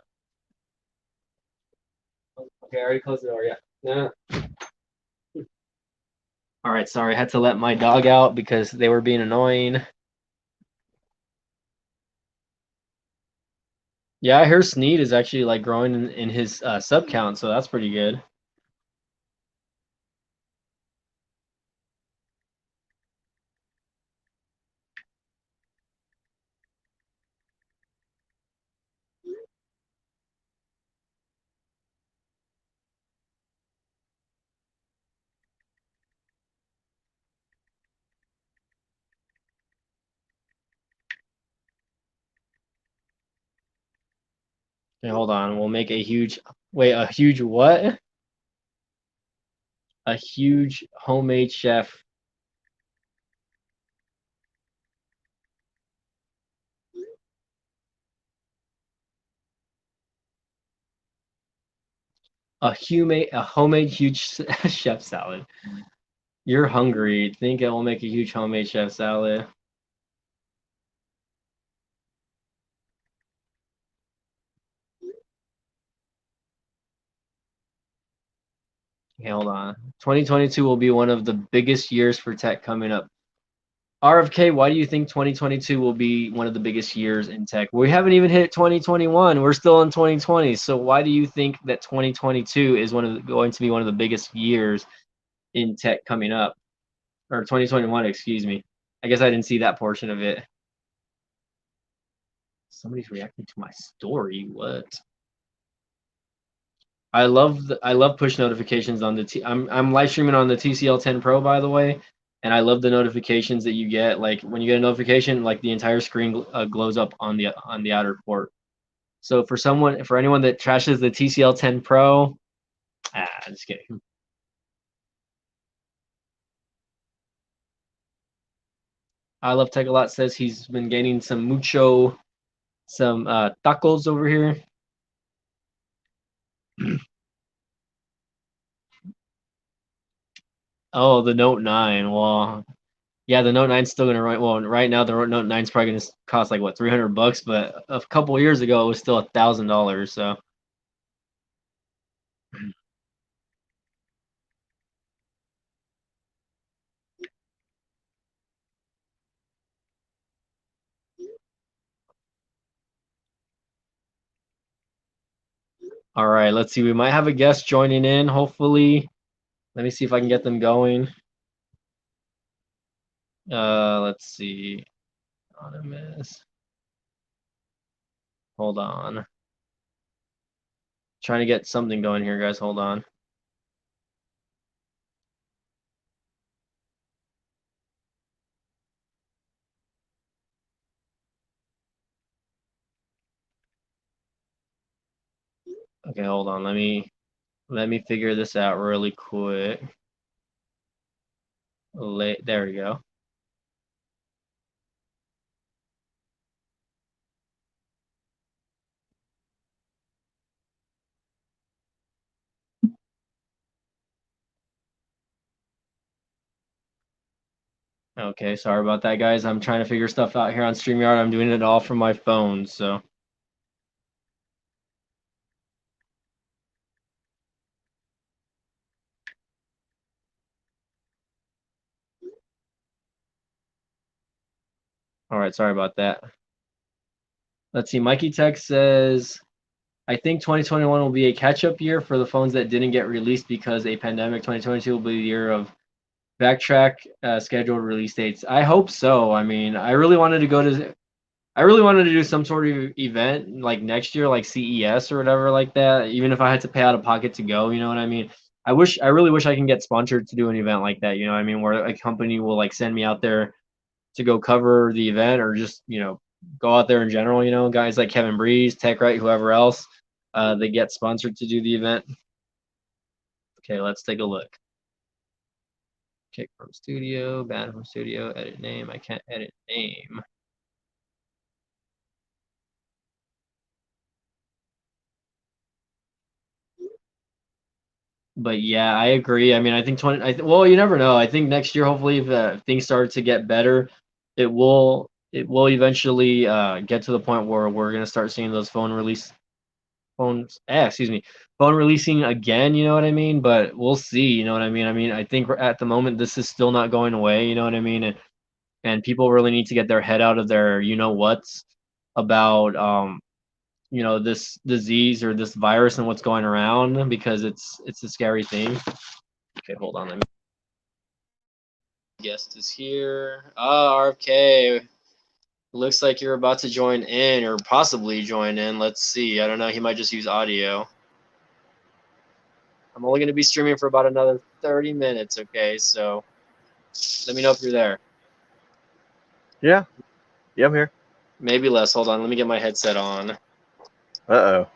okay, I already closed the door. Yeah. Nah. All right, sorry. I had to let my dog out because they were being annoying. Yeah, I hear Sneed is actually like growing in his sub count, so that's pretty good. Okay, hold on. We'll make a huge. Wait, a huge what? A huge homemade chef. A homemade huge chef salad. You're hungry. Think it will make a huge homemade chef salad. Okay, hold on. 2022 will be one of the biggest years for tech coming up. RFK, why do you think 2022 will be one of the biggest years in tech? We haven't even hit 2021. We're still in 2020. So why do you think that 2022 is going to be one of the biggest years in tech coming up? Or 2021, excuse me. I guess I didn't see that portion of it. Somebody's reacting to my story. What? I love push notifications on the I'm live streaming on the TCL 10 Pro, by the way, and I love the notifications that you get. Like when you get a notification, like the entire screen glows up on the outer port. So for anyone that trashes the TCL 10 Pro, just kidding. I love Tech a lot says he's been gaining some tacos over here. Oh, the Note 9. Well, yeah, the Note 9's still gonna run. Well, right now the Note 9's probably gonna cost like what, $300, but a couple years ago it was still $1,000. So, all right, let's see. We might have a guest joining in. Hopefully, let me see if I can get them going. Let's see. Anonymous. Hold on. Trying to get something going here, guys. Hold on. Okay, hold on. Let me figure this out really quick. There we go. Okay, sorry about that, guys. I'm trying to figure stuff out here on StreamYard. I'm doing it all from my phone, so. All right, sorry about that. Let's see. Mikey Tech says, I think 2021 will be a catch-up year for the phones that didn't get released because a pandemic. 2022 will be the year of backtrack scheduled release dates. I hope so. I mean, I really wanted to do some sort of event like next year, like CES or whatever like that. Even if I had to pay out of pocket to go, you know what I mean? I really wish I can get sponsored to do an event like that. You know what I mean? Where a company will like send me out there to go cover the event or just go out there in general. Guys like Kevin Breeze, Tech Right, whoever else, they get sponsored to do the event. Okay, let's take a look. Kick from studio, ban from studio, edit name. I can't edit name. But yeah, I agree. I mean, I think well, you never know. I think next year, hopefully, if things start to get better, it will eventually get to the point where we're gonna start seeing those excuse me, phone releasing again. You know what I mean? But we'll see. You know what I mean? I mean, I think at the moment this is still not going away. You know what I mean? And people really need to get their head out of their whats about this disease or this virus and what's going around because it's a scary thing. Okay, hold on. Let me. Guest is here. Oh, RFK. Looks like you're about to join in or possibly join in. Let's see. I don't know. He might just use audio. I'm only going to be streaming for about another 30 minutes. Okay, so let me know if you're there. Yeah, I'm here. Maybe less. Hold on. Let me get my headset on. Uh-oh.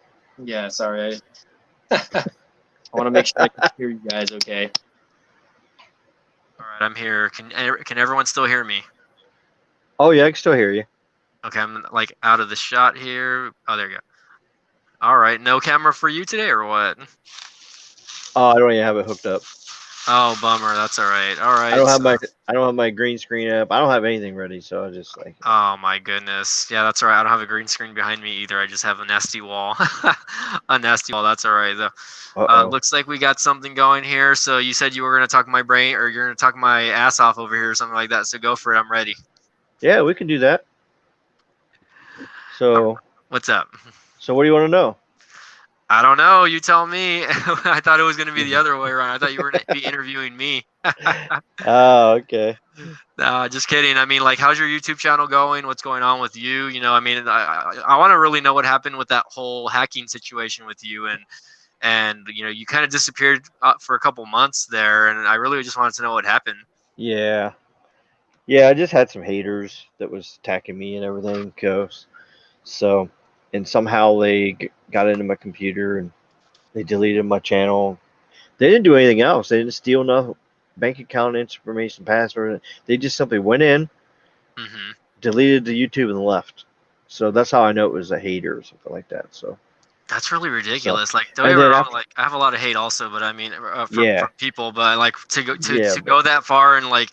Yeah, sorry. I want to make sure I can hear you guys okay. All right, I'm here. Can everyone still hear me? Oh yeah, I can still hear you. Okay, I'm like out of the shot here. Oh, there you go. All right, no camera for you today or what? Oh, I don't even have it hooked up. Oh, bummer. That's all right. All I right. don't have So, my green screen up. I don't have anything ready, so I just like. oh my goodness. Yeah, that's all right. I don't have a green screen behind me either. I just have a nasty wall. A nasty wall. That's all right though. Uh-oh. Looks like we got something going here. So you said you were gonna talk my brain, or you're gonna talk my ass off over here, or something like that. So go for it. I'm ready. Yeah, we can do that. All right, So, what's up? so what do you want to know? I don't know. You tell me. I thought it was gonna be the other way around. I thought you were gonna be interviewing me. Oh, okay. Just kidding. I mean, like, how's your YouTube channel going? What's going on with you? I mean, I want to really know what happened with that whole hacking situation with you, and you kind of disappeared for a couple months there, and I really just wanted to know what happened. Yeah. Yeah, I just had some haters that was attacking me and everything, cause so, and somehow they got into my computer and they deleted my channel. They didn't do anything else. They didn't steal no bank account information, password. They just simply went in, Hmm. deleted the YouTube, and left. So that's how I know it was a hater or something like that. That's really So, ridiculous. Like, don't get and me then wrong. after, Like, I have a lot of hate also, but I mean, from yeah, people. But like yeah, to but go that far and like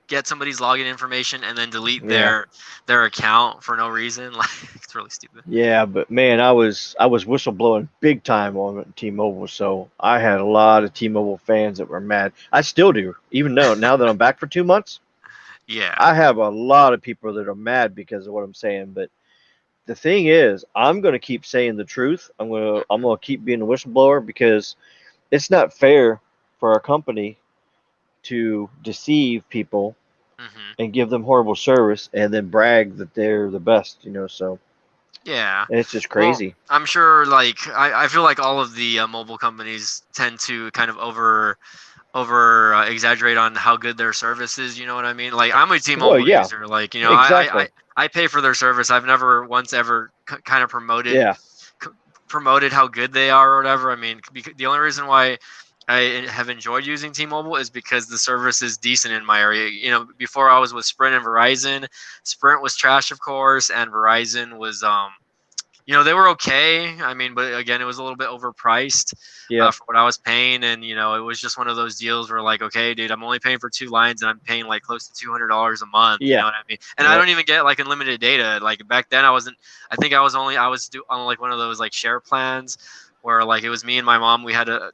get somebody's login information and then delete yeah, their account for no reason, like it's really stupid. yeah, but man, I was whistleblowing big time on T-Mobile, so I had a lot of T-Mobile fans that were mad. I still do, even though now that I'm back for 2 months, Yeah. I have a lot of people that are mad because of what I'm saying. But the thing is, I'm going to keep saying the truth. I'm going to keep being a whistleblower because it's not fair for our company to deceive people Hmm. and give them horrible service and then brag that they're the best. So Yeah. and it's just Well, crazy. I'm sure like I feel like all of the mobile companies tend to kind of over exaggerate on how good their service is. You know what I mean? Like I'm a Well, T-Mobile yeah, user. Like exactly. I pay for their service. I've never once ever kind of Yeah. promoted how good they are or whatever. I mean, the only reason why I have enjoyed using T-Mobile is because the service is decent in my area. Before I was with Sprint and Verizon, Sprint was trash, of course, and Verizon was they were okay. I mean, but again, it was a little bit overpriced Yep. for what I was paying, and it was just one of those deals where like, okay, dude, I'm only paying for two lines, and I'm paying like close to $200 a month. You know Yeah. what I mean? And I Yep. don't even get like unlimited data. Like back then, I wasn't. I think I was on like one of those like share plans where like it was me and my mom. We had a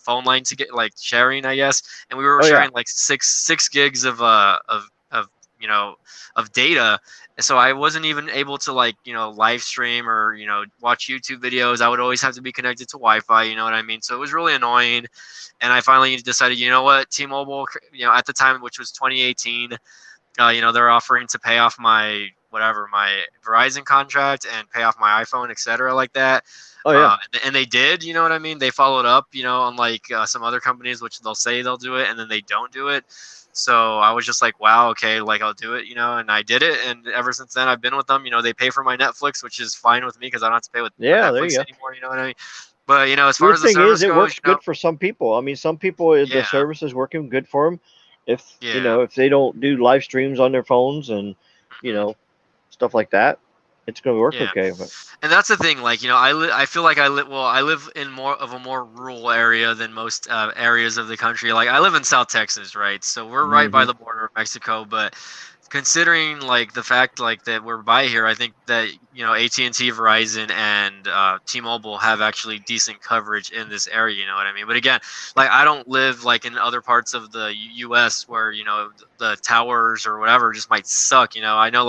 phone line to get like sharing, I guess, and we were Oh yeah. sharing like six gigs of you know of data, so I wasn't even able to like live stream or watch YouTube videos. I would always have to be connected to Wi-Fi. You know what I mean? So it was really annoying. And I finally decided, you know what, T-Mobile, at the time, which was 2018, they're offering to pay off my whatever my Verizon contract and pay off my iPhone, etc., like that. Oh yeah. And they did, you know what I mean? They followed up, unlike some other companies, which they'll say they'll do it and then they don't do it. So I was just like, wow, okay, like I'll do it, and I did it. And ever since then, I've been with them. They pay for my Netflix, which is fine with me because I don't have to pay for Yeah. There Netflix you go. anymore. You know what I mean? But as The far as the thing is, service it goes, works good for some people. I mean, some people the yeah, service is working good for them. If yeah. if they don't do live streams on their phones and you Hmm. know stuff like that, it's going to work Yeah. okay. But And that's the thing, like I feel like I live in more of a more rural area than most areas of the country. Like I live in South Texas, right? So we're right by hmm the border of Mexico, but considering like the fact like that we're by here, I think that AT&T, Verizon, and T-Mobile have actually decent coverage in this area. You know what I mean? But again, like I don't live like in other parts of the U.S. where the towers or whatever just might suck. I know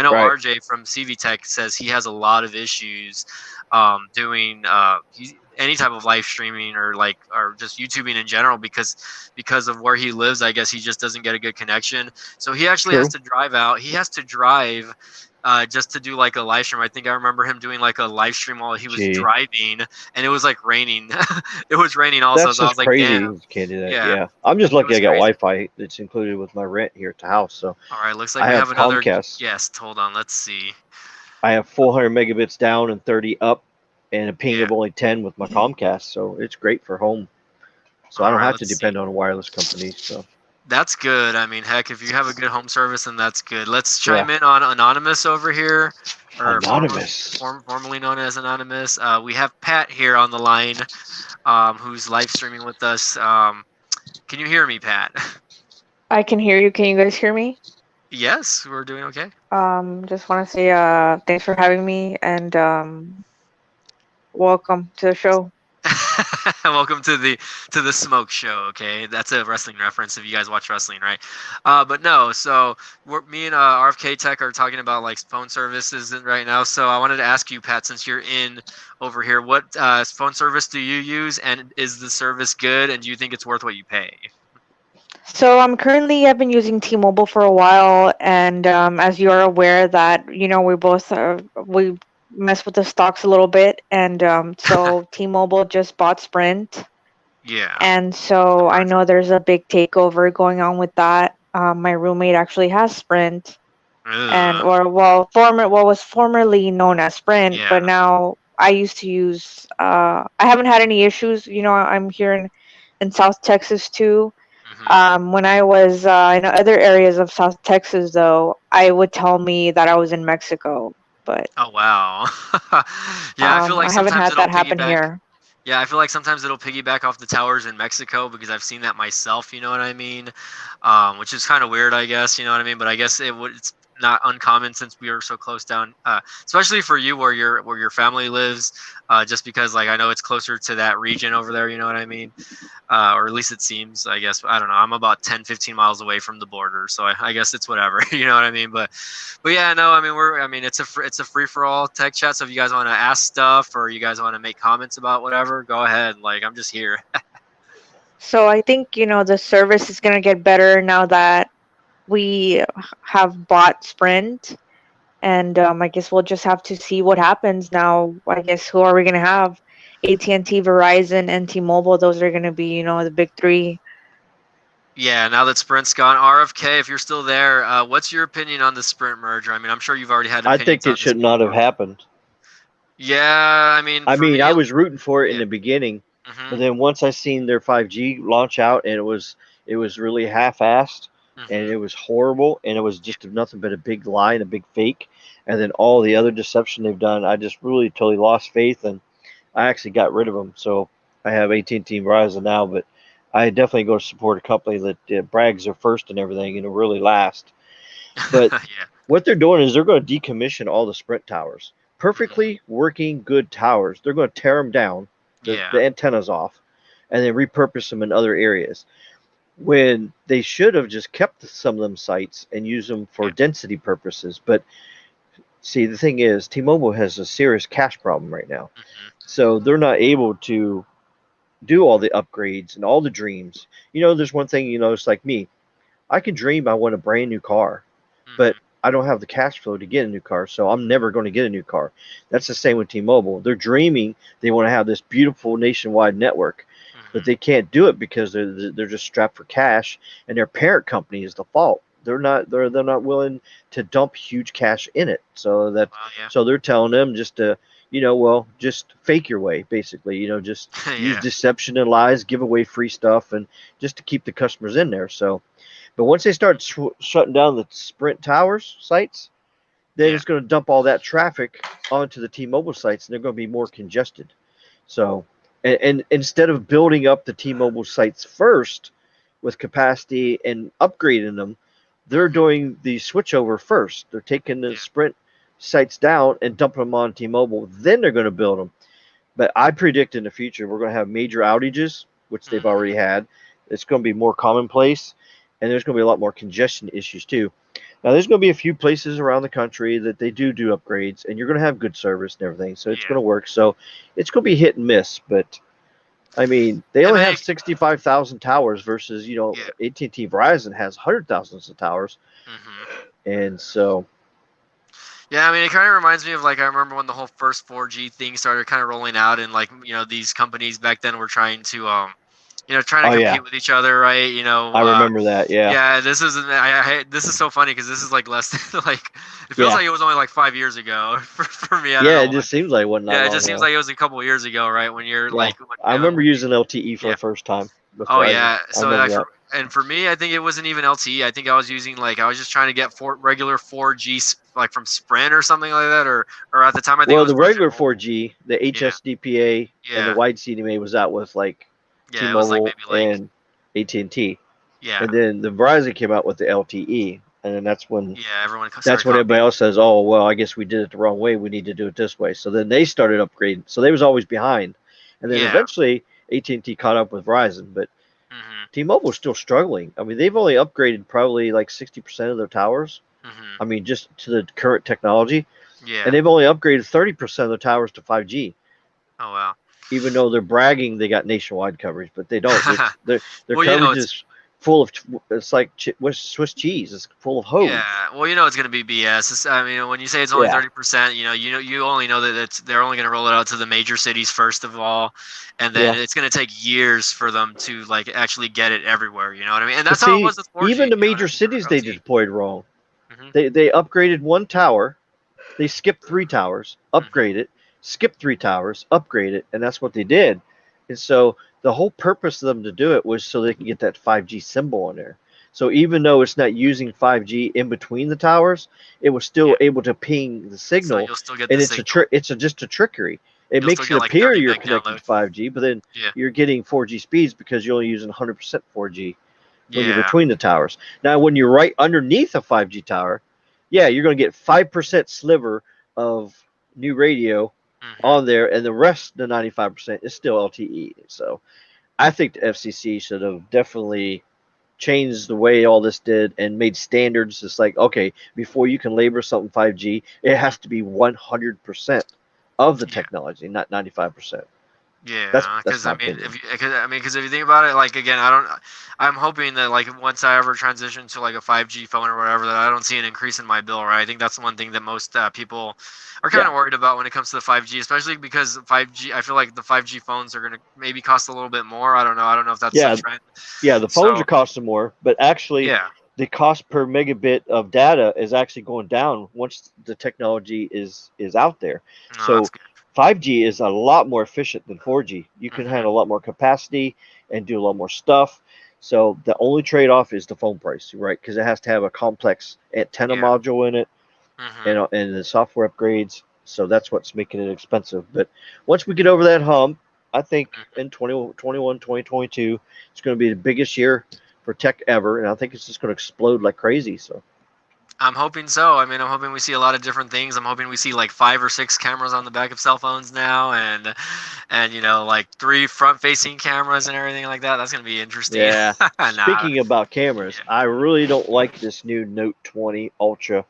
right, RJ from CV Tech says he has a lot of issues doing any type of live streaming or just YouTubing in general because of where he lives. I guess he just doesn't get a good connection, so he actually has true. to drive out. He has to drive just to do like a live stream. I think I remember him doing like a live stream while he was Gee, driving, and it was like raining. It was raining also, that's so I just was like, crazy. damn, You can't do that. yeah, Yeah, I'm just it lucky was I got crazy. Wi-Fi that's included with my rent here at the house. So All right, looks like I we have have another Comcast. guest. Hold on, let's see. I have 400 megabits down and 30 up. and a ping Yeah. of only 10 with my Comcast. So it's great for home. So I All don't right. have to Let's see. depend on a wireless company. So That's good. I mean, heck, if you have a good home service, then that's good. Let's yeah, chime in on Anonymous over here, or anonymous. formerly known as Anonymous. We have Pat here on the line, who's live streaming with us. Can you hear me, Pat? I can hear you. Can you guys hear me? Yes, we're doing okay. Just want to say thanks for having me and welcome to the show. Welcome to the smoke show. Okay, that's a wrestling reference if you guys watch wrestling, right? But no, so me and RFK Tech are talking about like phone services right now. So I wanted to ask you, Pat, since you're in over here, what phone service do you use, and is the service good, and do you think it's worth what you pay? So I've been using T-Mobile for a while, and as you are aware that we both we mess with the stocks a little bit, and so T-Mobile just bought Sprint, Yeah, and so I know there's a big takeover going on with that. My roommate actually has Sprint, and ugh, what was formerly known as Sprint, yeah, but now I used to use. I haven't had any issues. I'm here in South Texas too. hmm When I was in other areas of South Texas, though, I would tell me that I was in Mexico, but Oh wow, yeah. I feel like I haven't sometimes had it'll that happen piggyback. here. Yeah, I feel like sometimes it'll piggyback off the towers in Mexico because I've seen that myself. You know what I mean? Which is kind of weird, I guess. You know what I mean? But I guess it's not uncommon since we are so close down, especially for you where your family lives. Just because like I know it's closer to that region over there. You know what I mean? Or at least it seems. I guess I don't know. I'm about 10, 15 miles away from the border, so I guess it's whatever. You know what I mean? But yeah, no. I mean it's a free for all tech chat. So if you guys want to ask stuff or you guys want to make comments about whatever, go ahead. Like I'm just here. So I think the service is gonna get better now that we have bought Sprint, and I guess we'll just have to see what happens now. I guess who are we gonna have? AT&T, Verizon, and T-Mobile. Those are gonna be the big three. Yeah, now that Sprint's gone, RFK, if you're still there, what's your opinion on the Sprint merger? I mean, I'm sure you've already had I think opinions it on this should not have before. happened. Yeah, I mean, I for mean, me, I was rooting for it in yeah. the beginning, but Mhm. then once I seen their 5G launch out, and it was really half-assed, and Mhm. it was horrible, and it was just nothing but a big lie and a big fake, and then all the other deception they've done, I just really totally lost faith, and I actually got rid of them. So I have AT&T and Verizon now, but I definitely go to support a company that brags they're first and everything, and will really last. But Yeah. what they're doing is they're going to decommission all the Sprint towers. Mhm. Perfectly working good towers. They're going to tear them down, the Yeah. antennas off, and then repurpose them in other areas. When they should have just kept some of them sites and used them for Yeah. density purposes. But see, the thing is, T-Mobile has a serious cash problem right now. Mhm. So they're not able to do all the upgrades and all the dreams. There's one thing, it's like me. I can dream I want a brand new car, but Mhm. I don't have the cash flow to get a new car, so I'm never going to get a new car. That's the same with T-Mobile. They're dreaming they want to have this beautiful nationwide network, but Mhm. they can't do it because they're just strapped for cash, and their parent company is the fault. They're not willing to dump huge cash in it. So that Well, yeah. so they're telling them just to well, just fake your way, basically. Just use Yeah. deception and lies, give away free stuff, and just to keep the customers in there. So but once they start shutting down the Sprint towers sites, then Yeah. it's going to dump all that traffic onto the T-Mobile sites, and they're going to be more congested. So, and instead of building up the T-Mobile sites first with capacity and upgrading them, they're Mhm. doing the switchover first. They're taking the Yeah. Sprint sites down and dumping them on T-Mobile. Then they're going to build them. But I predict in the future we're going to have major outages, which they've already Mhm. had. It's going to be more commonplace, and there's going to be a lot more congestion issues too. Now, there's going to be a few places around the country that they do upgrades, and you're going to have good service and everything, so it's going Yeah. to work. So it's going to be hit and miss, but I mean, they I only mean, have 65,000 towers versus yeah. AT&T Verizon has 100,000 of towers, Mhm. and so Yeah, I mean, it kind of reminds me of like I remember when the whole first 4G thing started kind of rolling out, and like these companies back then were trying to trying Oh to yeah, compete with each other, right? I remember that. Yeah, Yeah, this is this is so funny because this is like less than like it feels yeah, like it was only like 5 years ago for me. I don't yeah. know It why. just seems like it wasn't that Yeah, it long just seems ago. like it was a couple of years ago, right? When you're Yeah, like, I remember using LTE for yeah. the first time with Oh Verizon. yeah. I So remember like that. for me, I think it wasn't even LTE. I think I was using I was just trying to get regular 4G like from Sprint or something like that, or at the time I think it Well, was the version regular old. 4G, the Yeah, HSDPA, and the yeah, wide CDMA was out with like yeah. It was like T-Mobile maybe and AT&T, yeah, and then the Verizon came out with the LTE, and then yeah. Everyone that's started when everybody copying. else says, "Oh, well, I guess we did it the wrong way. We need to do it this way." So then they started upgrading. So they was always behind, and then Yeah. eventually AT&T caught up with Verizon, but Mhm. T-Mobile's still struggling. I mean, they've only upgraded probably like 60% of their towers. Mhm. I mean, just to the current technology, and Yeah. they've only upgraded 30% of the towers to 5G. Oh wow. Even though they're bragging they got nationwide coverage, but they don't. It's their Well, coverage it's is full of it's like Swiss cheese. It's full of yeah. hose. Well, it's gonna be BS. I mean, when you say it's only Yeah, 30%, you only know that they're only gonna roll it out to the major cities first of all, and then yeah. it's gonna take years for them to like actually get it everywhere. You know what I mean? And But that's how it see, was with 4G. even the You know what I major mean? Or cities they LTE. deployed wrong. Mhm. They upgraded one tower, they skipped three towers, Mhm. upgrade it, skip three towers, upgrade it, and that's what they did. And so the whole purpose of them to do it was so they can get that 5G symbol on there. So even though it's not using 5G in between the towers, it was still Yeah. able to ping the So signal, you'll still get and the it's a signal. just a trickery. It You'll still makes it get like appear 30 you're meg connected download. to 5G, but then Yeah. you're getting 4G speeds because you're only using 100% 4G when you're Yeah. between the towers. Now, when you're right underneath a 5G tower, yeah, you're going to get 5% sliver of new radio Mhm. on there, and the rest, the 95%, is still LTE. So I think the FCC should have definitely changed the way all this did and made standards. It's like, okay, before you can label something 5G, it has Mhm. to be 100% of the Yeah. technology, not 95%. Yeah, That's because my opinion. because if you think about it, like again, I'm hoping that like once I ever transition to like a 5G phone or whatever, that I don't see an increase in my bill, right? I think that's one thing that most people are kind Yeah, of worried about when it comes to the 5G, especially because 5G, I feel like the 5G phones are gonna maybe cost a little bit more. I don't know. I don't know if that's the yeah, trend. yeah. The phones are So costing more, but actually, yeah, the cost per megabit of data is actually going down once the technology is out there. no, that's So good. 5G is a lot more efficient than 4G. You can Hmm. handle a lot more capacity and do a lot more stuff. So the only trade-off is the phone price, right? Because it has to have a complex antenna Yeah. module in it Hmm. and the software upgrades. So that's what's making it expensive. But once we get over that hump, I think in 2021, 2022, it's going to be the biggest year for tech ever, and I think it's just going to explode like crazy. So I'm hoping so. I mean, I'm hoping we see a lot of different things. I'm hoping we see like 5 or 6 cameras on the back of cell phones now, and like 3 front-facing cameras and everything like that. That's gonna be interesting. yeah. Nah, Speaking about cameras, yeah, I really don't like this new Note 20 Ultra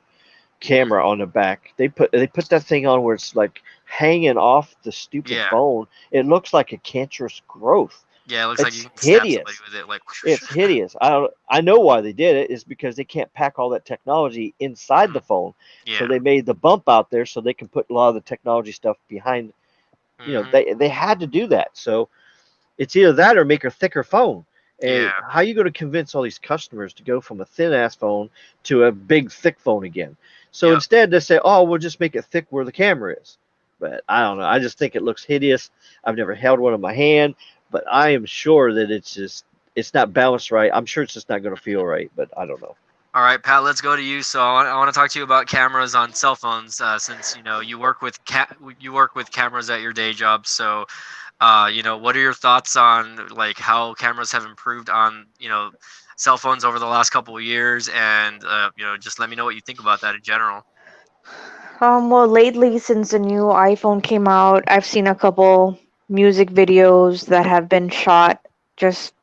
camera mhm, on the back. They put that thing on where it's like hanging off the stupid yeah, phone. It looks like a cancerous growth. yeah. It looks like you It's can stab somebody hideous. with it. Like, It's hideous. I know why they did it is because they can't pack all that technology inside mhm, the phone. So yeah, they made the bump out there so they can put a lot of the technology stuff behind. hmm, They had to do that. So it's either that or make a thicker phone. And yeah, how are you going to convince all these customers to go from a thin ass phone to a big thick phone again? So yep. instead they say, "Oh, we'll just make it thick where the camera is." But I don't know. I just think it looks hideous. I've never held one in my hand, but I am sure that it's not balanced right. I'm sure it's just not going to feel right, but I don't know. All right, Pat. Let's go to you. So I want to talk to you about cameras on cell phones, since you work with cameras at your day job. So what are your thoughts on like how cameras have improved on, cell phones over the last couple of years, and just let me know what you think about that in general. Well, lately, since the new iPhone came out, I've seen a couple music videos that have been shot. Just,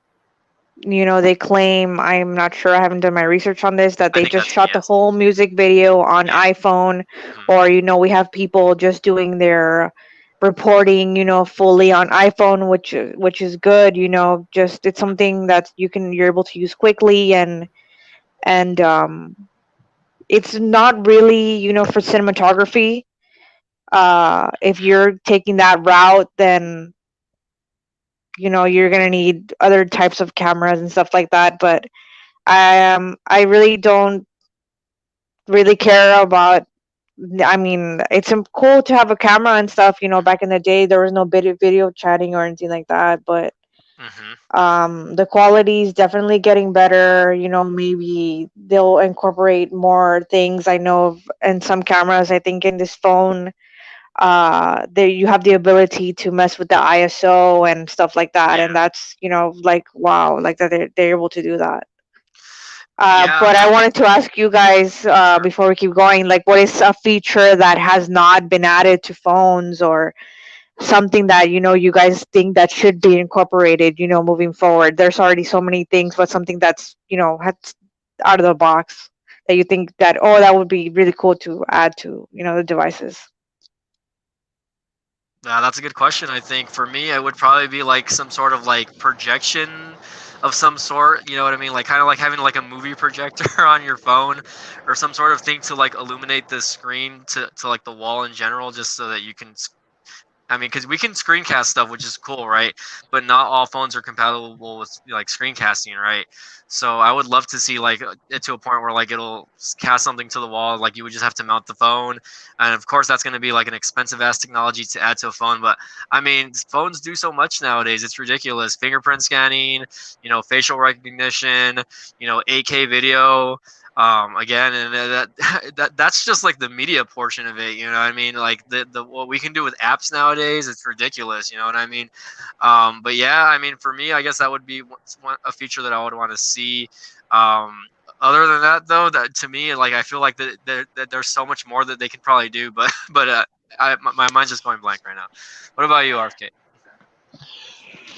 they claim, I'm not sure, I haven't done my research on this, that I they think just that's shot the BS. whole music video on Yeah. iPhone. Mhm. Or, we have people just doing their reporting, fully on iPhone, which is good, just it's something that you're able to use quickly, and it's not really, for cinematography. If you're taking that route, then you're gonna need other types of cameras and stuff like that. But I really don't really care about. I mean, it's cool to have a camera and stuff. Back in the day, there was no video chatting or anything like that. But Mm-hmm. the quality is definitely getting better. Maybe they'll incorporate more things. I know in some cameras, I think in this phone, there you have the ability to mess with the ISO and stuff like that, Yeah. and that's like wow, like that they're able to do that. Yeah. But I wanted to ask you guys Sure. before we keep going, like, what is a feature that has not been added to phones, or something that you guys think that should be incorporated, moving forward? There's already so many things, but something that's has out of the box that you think that, oh, that would be really cool to add to the devices. That's a good question. I think for me, it would probably be like some sort of like projection of some sort. You know what I mean? Like kind of like having like a movie projector on your phone, or some sort of thing to like illuminate the screen to like the wall in general, just so that you can. I mean, because we can screencast stuff, which is cool, right? But not all phones are compatible with like screencasting, right? So I would love to see like it to a point where like it'll cast something to the wall, like you would just have to mount the phone, and of course that's going to be like an expensive ass technology to add to a phone. But I mean, phones do so much nowadays; it's ridiculous. Fingerprint scanning, facial recognition, 8K video. Again, and that's just like the media portion of it. You know what I mean? Like the what we can do with apps nowadays, it's ridiculous. You know what I mean? But yeah, I mean, for me, I guess that would be a feature that I would want to see. Other than that, though, that to me, like I feel like that there's so much more that they can probably do. But my mind's just going blank right now. What about you, RFK?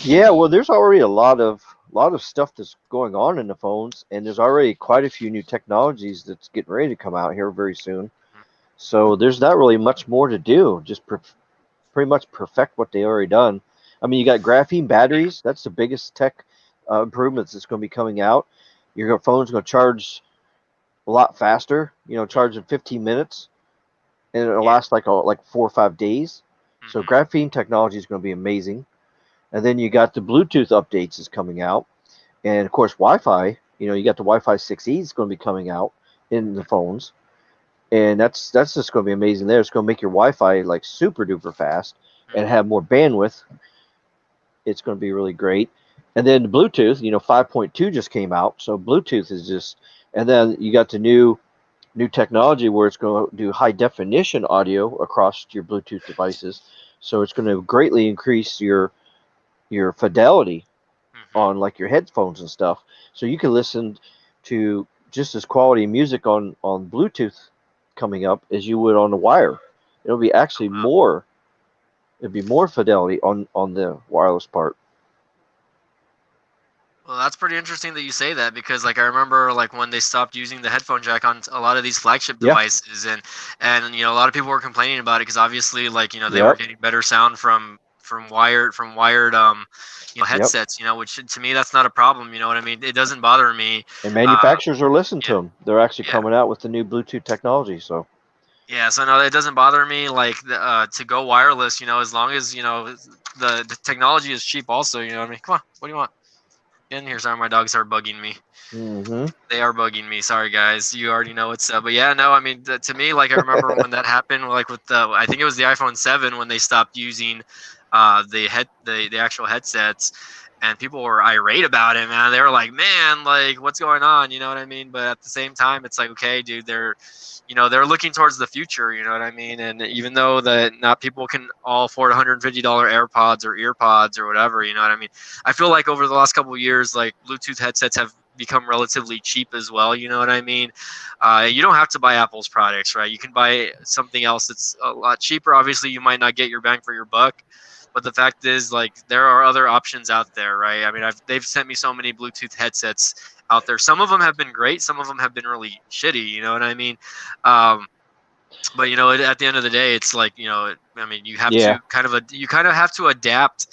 Yeah, well, there's already a lot of stuff that's going on in the phones, and there's already quite a few new technologies that's getting ready to come out here very soon. So there's not really much more to do. Just pretty much perfect what they already done. I mean, you got graphene batteries. That's the biggest tech improvements that's going to be coming out. Your phone's going to charge a lot faster. Charge in 15 minutes, and it'll Yeah. last like 4 or 5 days. So Hmm. graphene technology is going to be amazing. And then you got the Bluetooth updates is coming out, and of course Wi-Fi. You got the Wi-Fi 6E is going to be coming out in the phones, and that's just going to be amazing. There, it's going to make your Wi-Fi like super duper fast and Hmm. have more bandwidth. It's going to be really great. And then the Bluetooth, 5.2 just came out, so Bluetooth is just. And then you got the new technology where it's going to do high definition audio across your Bluetooth devices, so it's going to greatly increase your fidelity Hmm. on like your headphones and stuff. So you can listen to just as quality music on Bluetooth coming up as you would on the wire. It'll be actually more. It'd be more fidelity on the wireless part. Well, that's pretty interesting that you say that, because like I remember like when they stopped using the headphone jack on a lot of these flagship Yeah. devices, and a lot of people were complaining about it because obviously like they were Yep. getting better sound from wired Yep. headsets, which to me that's not a problem, you know what I mean? It doesn't bother me. And uh manufacturers are listening to yeah, them. They're actually yeah. coming out with the new Bluetooth technology. So Yeah, so no, it doesn't bother me like to go wireless, as long as the technology is cheap also, you know what I mean? Come on, what do you want? Get in here. Sorry, my dogs are bugging me. hmm They are bugging me. Sorry, guys. You already know what's up. But yeah, no, I mean, to me, like I remember when that happened, like with I think it was the iPhone 7 when they stopped using the actual headsets, and people were irate about it, man. They were like, man, like what's going on? You know what I mean? But at the same time, it's like, okay, dude, they're looking towards the future. You know what I mean? And even though that not people can all afford $150 AirPods or EarPods or whatever, you know what I mean? I feel like over the last couple of years, like Bluetooth headsets have become relatively cheap as well. You know what I mean? You don't have to buy Apple's products, right? You can buy something else that's a lot cheaper. Obviously, you might not get your bang for your buck, but the fact is, like, there are other options out there, right? I mean, they've sent me so many Bluetooth headsets out there. Some of them have been great. Some of them have been really shitty. You know what I mean? Um, but at the end of the day, it's like I mean, you have yeah, to kind of have to adapt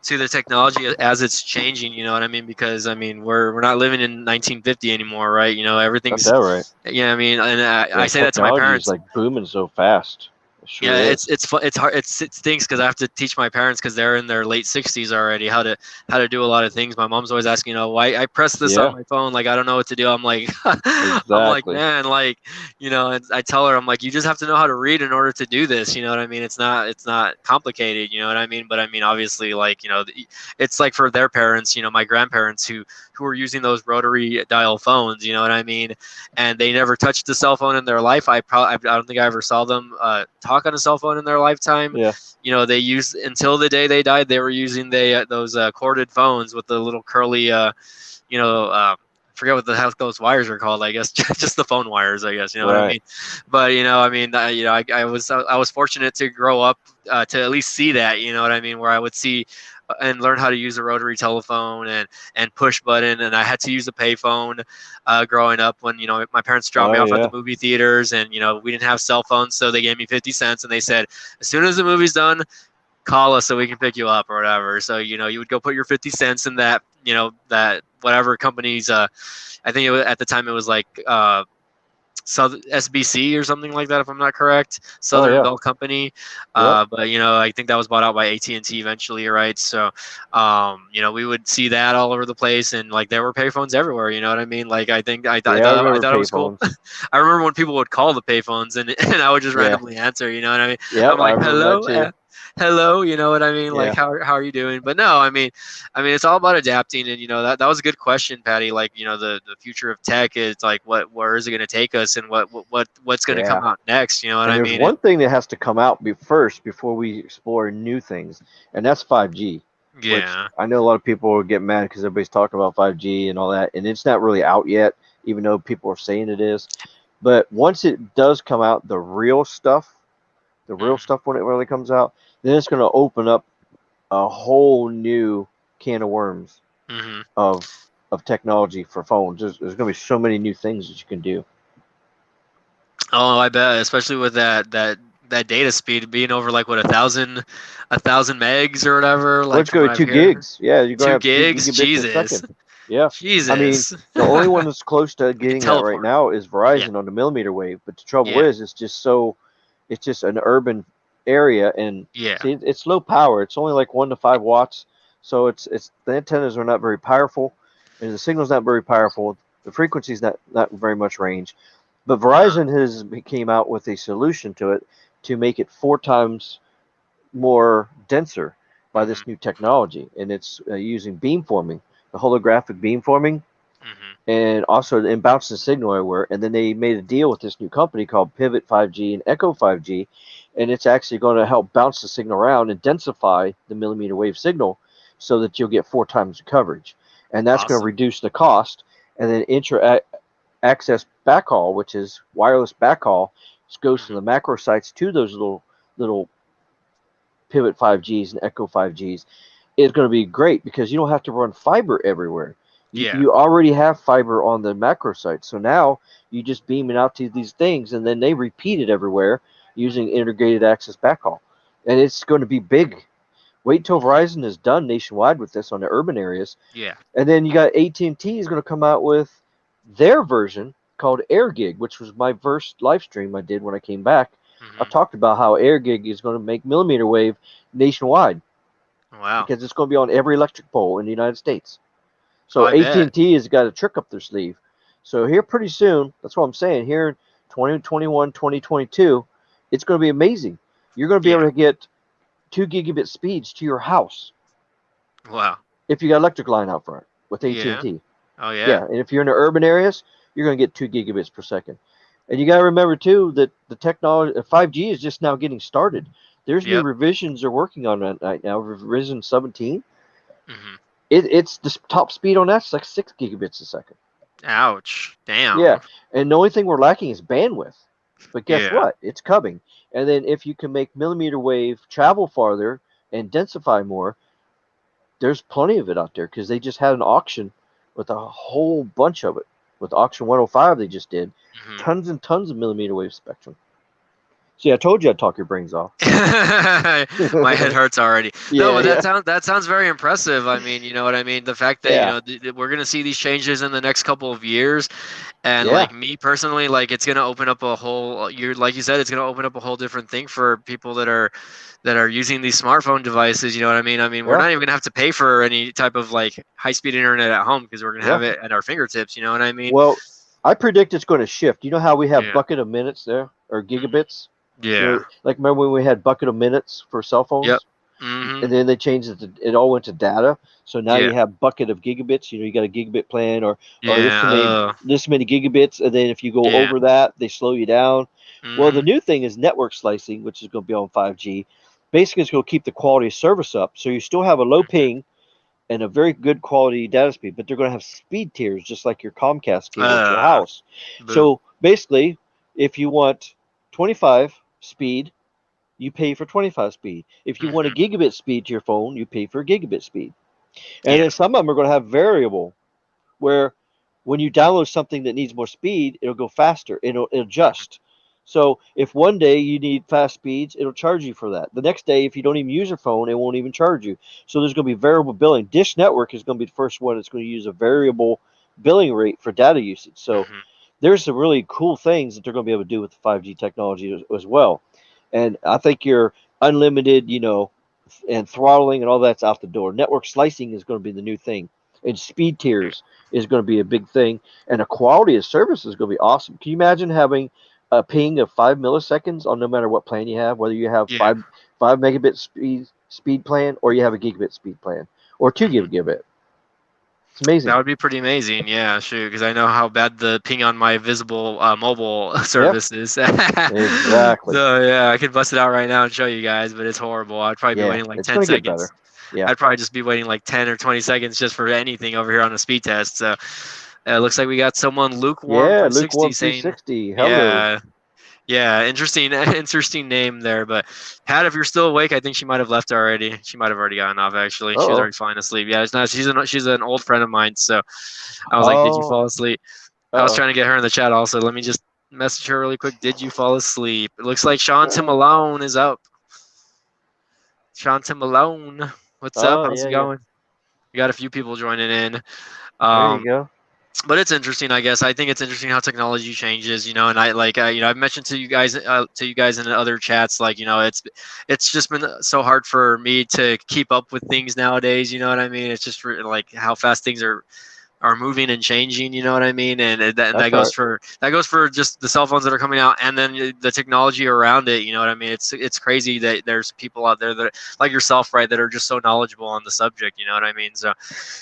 to the technology as it's changing. You know what I mean? Because I mean, we're not living in 1950 anymore, right? got Everything's that right. I mean, and I Yeah, say that to my technology is parents. like booming so fast. Sure Yeah, is. it's hard. It stinks because I have to teach my parents because they're in their late 60s already how to do a lot of things. My mom's always asking, why I press this on Yeah, my phone, like I don't know what to do. I'm like, I'm like, exactly. man, like, and I tell her, I'm like, you just have to know how to read in order to do this. You know what I mean? It's not complicated. You know what I mean? But I mean, obviously, like, it's like for their parents, my grandparents who were using those rotary dial phones. You know what I mean? And they never touched a cell phone in their life. I don't think I ever saw them talk on a cell phone in their lifetime. Yeah. They used until the day they died. They were using those corded phones with the little curly, forget what the hell those wires are called. I guess just the phone wires. I guess you know what I Right. mean. But I was fortunate to grow up to at least see that. You know what I mean, where I would see and learn how to use a rotary telephone and push button, and I had to use a payphone growing up when my parents dropped me Oh off at the yeah. movie theaters, and we didn't have cell phones, so they gave me 50 cents, and they said as soon as the movie's done, call us so we can pick you up or whatever. So you would go put your 50 cents in that whatever company's I think at the time it was like Southern SBC or something like that, if I'm not correct, Oh Southern yeah. Bell Company. Yep. But I think that was bought out by AT&T eventually, right? So, we would see that all over the place, and like there were payphones everywhere. You know what I mean? Like I Yeah, I thought I remember thought it was cool. payphones. I remember when people would call the payphones, and I would just Yeah. randomly answer. You know what I mean? Yep, I'm I like, remember that hello. too. Hello, you know what I mean? Like, Yeah. how are you doing? But no, I mean, it's all about adapting, and that was a good question, Patty. Like, the future of tech is like, where is it going to take us, and what's going to come Yeah. out next? You know what And I there's mean? And one thing that has to come out first before we explore new things, and that's 5G, which yeah, I know a lot of people will get mad because everybody's talking about 5G and all that, and it's not really out yet, even though people are saying it is. But once it does come out, the real hmm stuff when it really comes out, then it's going to open up a whole new can of worms hmm of technology for phones. There's going to be so many new things that you can do. Oh, I bet, especially with that data speed being over like what a thousand megs or whatever, Well, like it's from going what to I've be 2 heard. gigs. Yeah, you're going to Two have 2 gigs, gigabits a Jesus, second. Yeah. I mean, Jesus. the only one that's close to We could getting that right teleport. now is Yeah, Verizon on the millimeter wave. But the trouble yeah, is, it's just an urban area, and yeah. see, it's low power. It's only like 1 to 5 watts, so it's the antennas are not very powerful, and the signal's not very powerful. The frequency's not very much range. But Uh-huh. Verizon came out with a solution to it to make it 4 times more denser by hmm this new technology, and it's using beamforming, the holographic beamforming, hmm and also it bounces the signal everywhere. And then they made a deal with this new company called Pivot 5G and Echo 5G, and it's actually going to help bounce the signal around and densify the millimeter wave signal so that you'll get 4 times the coverage, and that's going to Awesome. reduce the cost. And then intra access backhaul, which is wireless backhaul, goes from hmm the macro sites to those little Pivot 5Gs and Echo 5Gs, is going to be great because you don't have to run fiber everywhere. Yeah. You already have fiber on the macro site. So now you just beam it out to these things, and then they repeat it everywhere using integrated access backhaul. And it's going to be big. Wait till hmm Verizon is done nationwide with this on the urban areas. Yeah. And then you got AT&T is going to come out with their version called AirGig, which was my first live stream I did when I came back. I hmm talked about how AirGig is going to make millimeter wave nationwide Wow. because it's going to be on every electric pole in the United States. Oh, So I bet. AT&T has got a trick up their sleeve. So here pretty soon, that's what I'm saying, here in 2021, 2022, it's going to be amazing. You're going to be able Yeah. to get 2 gigabit speeds to your house Wow. if you got electric line out front with Yeah. AT&T. Oh, Yeah, yeah. and if you're in the urban areas, you're going to get 2 gigabits per second. And you got to remember too that the technology 5G is just now getting started. There's new Yep. revisions they're working on right now, revision 17. hmm It's the top speed on that's like 6 gigabits a second. Ouch. Yeah, Damn. and the only thing we're lacking is bandwidth. But guess Yeah. what? It's coming. And then if you can make millimeter wave travel farther and densify more, there's plenty of it out there because they just had an auction with a whole bunch of it. With auction 105 they just did hmm tons and tons of millimeter wave spectrum. See, I told you I'd talk your brains off. My head hurts already. No, Yeah, but yeah, that sounds very impressive. I mean, you know what I mean? The fact that, yeah, we're gonna see these changes in the next couple of years, and yeah. like me personally, like it's gonna open up a whole you're like you said, it's gonna open up a whole different thing for people that are using these smartphone devices, you know what I mean? I mean, we're Yeah, not even gonna have to pay for any type of like high-speed internet at home because we're gonna yeah. have it at our fingertips, you know what I mean? Well, I predict it's going to shift. You know how we have Yeah. bucket of minutes there or Mhm. gigabits? Yeah. Like remember when we had bucket of minutes for cell Yep. phones, Mhm. and then they changed it. It all went to data. So now Yeah. you have bucket of gigabits. You got a gigabit plan, or Yeah. this many gigabits, and then if you go Yeah. over that, they slow you down. Well, the Mhm. new thing is network slicing, which is going to be on 5G. Basically, it's going to keep the quality of service up. So you still have a low Mhm. ping and a very good quality data speed, but they're going to have speed tiers just like your Comcast cable at your Uh. house. Boo. So basically, if you want 25 speed, you pay for 25 speed. If you want a Mhm. gigabit speed to your phone, you pay for a gigabit speed. And Yeah. then some of them are going to have variable, where when you download something that needs more speed, it'll go faster. It'll Mhm. adjust. So if one day you need fast speeds, it'll charge you for that. The next day, if you don't even use your phone, it won't even charge you. So there's going to be variable billing. Dish Network is going to be the first one that's going to use a variable billing rate for data usage. So Mhm. there's some really cool things that they're going to be able to do with the 5G technology as well. And I think your unlimited, and throttling and all that's out the door. Network slicing is going to be the new thing, and speed tiers is going to be a big thing, and the quality of service is going to be awesome. Can you imagine having a ping of 5 milliseconds on no matter what plan you have, whether you have Yeah. five megabit speed plan or you have a gigabit speed plan or two Mhm. gigabit? It's That amazing. would be pretty amazing. Yeah, shoot, because I know how bad the ping on my visible mobile Yeah, service is. exactly. So yeah, I could bust it out right now and show you guys, but it's horrible. I'd probably be Yeah, waiting like it's 10 going to get seconds. better. Yeah. I'd probably just be waiting like 10 or 20 seconds just for anything over here on the speed test. So it looks like we got someone lukewarm Yeah, 360 lukewarm saying, 360. Hello. yeah, yeah, interesting, interesting name there. But Pat, if you're still awake, I think she might have left already. She might have already gotten off. Actually, she was Oh. already falling asleep. Yeah, it's not. She's an old friend of mine. So I was like, "Did you Oh. fall asleep?" I was Uh trying to get her in the chat. Also, let me just message her really quick. Did you fall asleep? It looks like Sean Tim oh. Malone is up. Sean Tim Malone, what's up? Oh, How's yeah, it yeah. going? We got a few people joining in. There you Um, go. but it's interesting, I guess. I think it's interesting how technology changes, and I like, I've mentioned to you guys in other chats, like, it's just been so hard for me to keep up with things nowadays. You know what I mean? It's just like how fast things are moving and changing. You know what I mean? And That's right. that goes for just the cell phones that are coming out, and then the technology around it. You know what I mean? It's crazy that there's people out there that like yourself, right, that are just so knowledgeable on the subject. You know what I mean?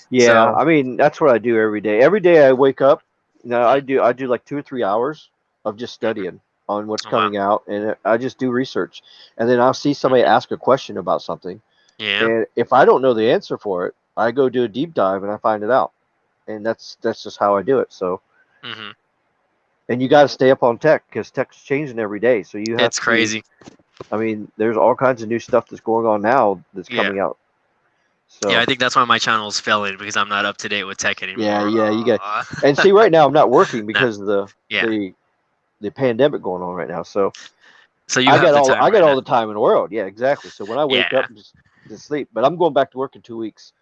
Yeah, So I mean that's what I do every day. Every day I wake up. mm, I do like 2 or 3 hours of just mhm. studying on what's Oh, wow. coming out, and I just do research, and then I'll see somebody Mhm. ask a question about something, Yeah. and if I don't know the answer for it, I go do a deep dive and I find it out, and that's just how I do it. So, Hmm. and you got to stay up on tech because tech's changing every day. So you have It's to. crazy. I mean, there's all kinds of new stuff that's going on now that's Yeah. coming out. Yeah, I So think that's why my channel is failing because I'm not up to date with tech yeah, anymore. yeah, you got. And see, right now I'm not working Nah. because of the Yeah. the the pandemic going on right now. So So you have the time I right got now. all the time in the world. Yeah, exactly. So when I wake up, Yeah. just sleep. But I'm going back to work in 2 weeks.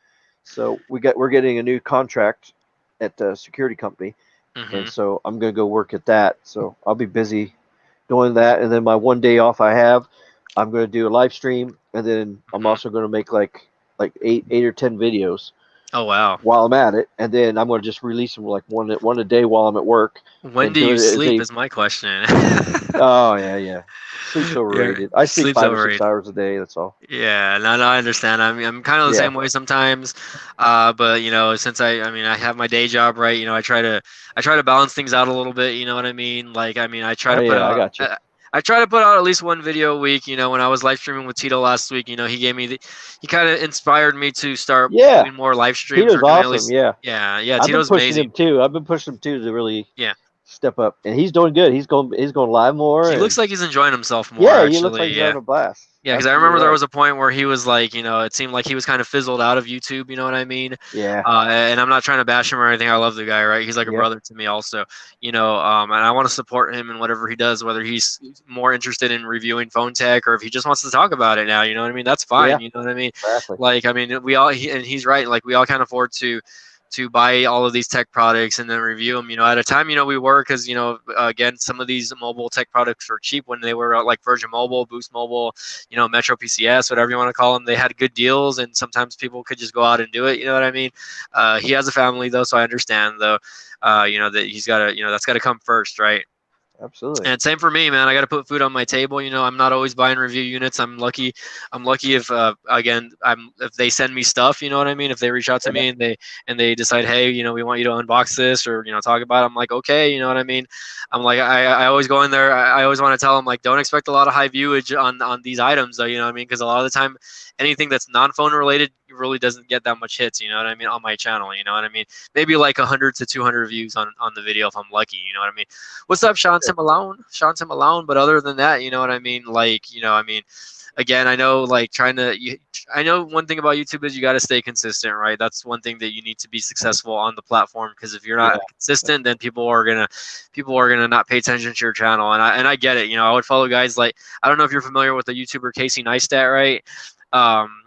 So we're getting a new contract at the security company, and Hmm. so I'm gonna go work at that. So I'll be busy doing that, and then my one day off I have, I'm gonna do a live stream, and then I'm Hmm. also gonna make like eight or 10 videos Oh wow. while I'm at it, and then I'm gonna just release them like one a day while I'm at work, When and do do you it as sleep they. is my question. Oh yeah, yeah. Sleep's Yeah, overrated. I sleep sleep's 5 or 6 hours a day. That's all. Yeah, no, no, I understand. I'm kind of the Yeah. same way sometimes, but since I mean, I have my day job, right? I try to balance things out a little bit. You know what I mean? Like, I mean, I try Oh to put yeah, I out, got you. I try to put out at least one video a week. When I was live streaming with Tito last week, he kind of inspired me to start Yeah, doing more live streams Tito's or doing at awesome. least, Yeah, yeah, I've been Tito's pushing amazing. him too. I've been pushing him too to really Yeah. step up, and he's doing good. He's going live more, He and looks like he's enjoying himself more, yeah, he looks like actually. he's Yeah. having a blast. Yeah, because I Absolutely remember there right. was a point where he was like, it seemed like he was kind of fizzled out of YouTube. You know what I mean? Yeah, And I'm not trying to bash him or anything. I love the guy, right? He's like a yeah, brother to me, also. And I want to support him in whatever he does, whether he's more interested in reviewing phone tech or if he just wants to talk about it now. You know what I mean? That's yeah, fine. You know what I mean? exactly. Like, I mean, and he's right. Like, we all can't afford to buy all of these tech products and then review them, at a time, we were, because, again, some of these mobile tech products were cheap when they were like Virgin Mobile, Boost Mobile, Metro PCS, whatever you want to call them. They had good deals, and sometimes people could just go out and do it. You know what I mean? He has a family, though, so I understand, though, that he's got to, that's got to come first, right? Absolutely. And same for me, man. I got to put food on my table. I'm not always buying review units. I'm lucky. I'm lucky if, again, if they send me stuff. You know what I mean? If they reach out to me and they decide, hey, we want you to unbox this or talk about it. I'm like, okay, you know what I mean? I'm like, I always go in there. I always want to tell them, like, don't expect a lot of high viewage on these items, though. You know what I mean? Because a lot of the time, anything that's non-phone related really doesn't get that much hits. You know what I mean? On my channel. You know what I mean? Maybe like 100 to 200 views on the video if I'm lucky. You know what I mean? What's up, Sean Tim Malone? Sean Tim Malone. But other than that, you know what I mean? Like, again, I know, like, I know one thing about YouTube is you got to stay consistent, right? That's one thing that you need to be successful on the platform, because if you're not consistent, then people are gonna not pay attention to your channel. And I get it. I would follow guys like, I don't know if you're familiar with the YouTuber Casey Neistat, right?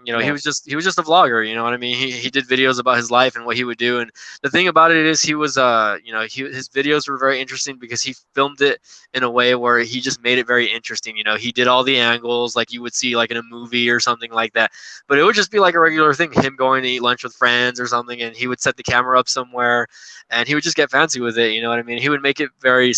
He was just a vlogger. You know what I mean? He did videos about his life and what he would do. And the thing about it is, he was his videos were very interesting because he filmed it in a way where he just made it very interesting. He did all the angles like you would see like in a movie or something like that. But it would just be like a regular thing, him going to eat lunch with friends or something, and he would set the camera up somewhere, and he would just get fancy with it. You know what I mean? He would make it very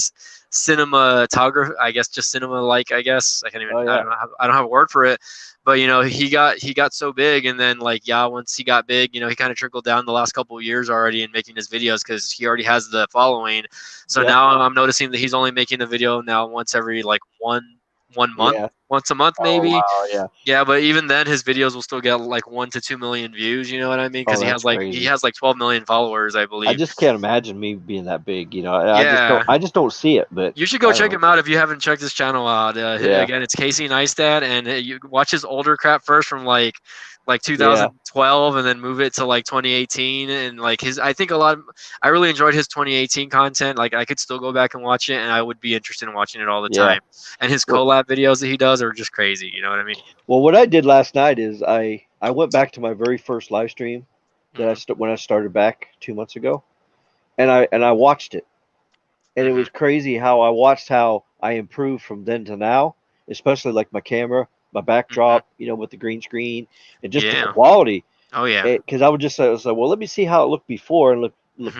cinematography, I guess, just cinema like. I guess I can't even. I don't have a word for it. But he got so big, and then once he got big, he kind of trickled down the last couple of years already in making his videos because he already has the following. So now I'm noticing that he's only making a video now once every one month, once a month maybe. Oh, wow, Yeah, but even then, his videos will still get like 1 to 2 million views. You know what I mean? Because he has like 12 million followers, I believe. I just can't imagine me being that big. Yeah. I just don't see it. But you should go check him out if you haven't checked his channel out. Again, it's Casey Neistat, and you watch his older crap first from like 2012, and then move it to like 2018, and I really enjoyed his 2018 content. Like, I could still go back and watch it, and I would be interested in watching it all the time. And his collab videos that he does are just crazy. You know what I mean? Well, what I did last night is I went back to my very first live stream that when I started back 2 months ago, and I watched it, and it was crazy how I watched how I improved from then to now, especially like my camera, my backdrop, with the green screen, and just the quality. Oh yeah. Because I was like, well, let me see how it looked before and look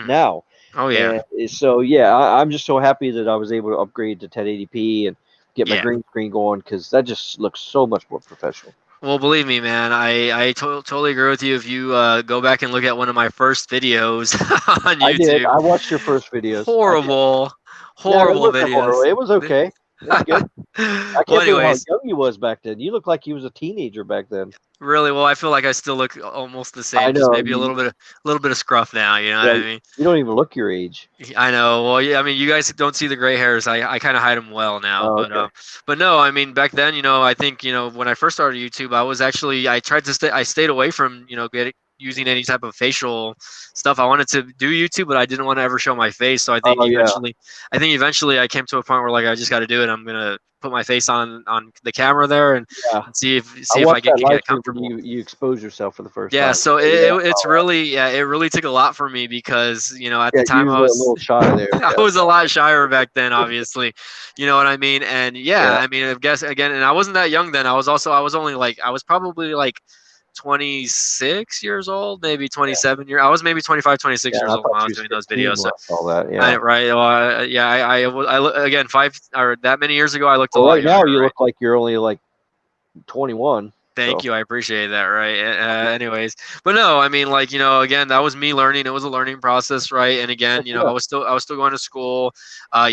now. Oh yeah. And so I'm just so happy that I was able to upgrade to 1080p and get my green screen going, because that just looks so much more professional. Well, believe me, man, I totally agree with you. If you go back and look at one of my first videos on YouTube, I did. I watched your first videos. Horrible videos. Horrible. It was okay. It was good. I can't believe how young you was back then. You looked like you was a teenager back then. Really? Well, I feel like I still look almost the same. I know, just maybe a little bit of scruff now. You know what I mean? You don't even look your age. I know. Well, yeah. I mean, you guys don't see the gray hairs. I kind of hide them well now. But no. I mean, back then, I think when I first started YouTube, I stayed away from using any type of facial stuff. I wanted to do YouTube, but I didn't want to ever show my face. So I think eventually I came to a point where I just got to do it. I'm gonna put my face on the camera there and see if I can get comfortable. You expose yourself for the first time. Yeah, so it really took a lot for me because at the time I was a little shy there. I was a lot shyer back then, obviously. You know what I mean? And I mean, I guess again, and I wasn't that young then. I was probably like 26 years old, maybe 27 years. I was maybe 25, 26 years old when I was doing those videos. So all that, right. Well, I again, that many years ago, I looked a lot right now. younger, You look like you're only like 21. Thank you. I appreciate that. Right. Anyways, but no, I mean, again, that was me learning. It was a learning process. Right. And again, I was still going to school. I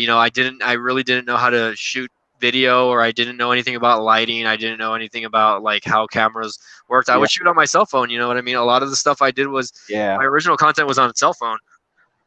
really didn't know how to shoot video, or I didn't know anything about lighting. I didn't know anything about how cameras worked. I would shoot on my cell phone. You know what I mean? A lot of the stuff I did was my original content was on a cell phone.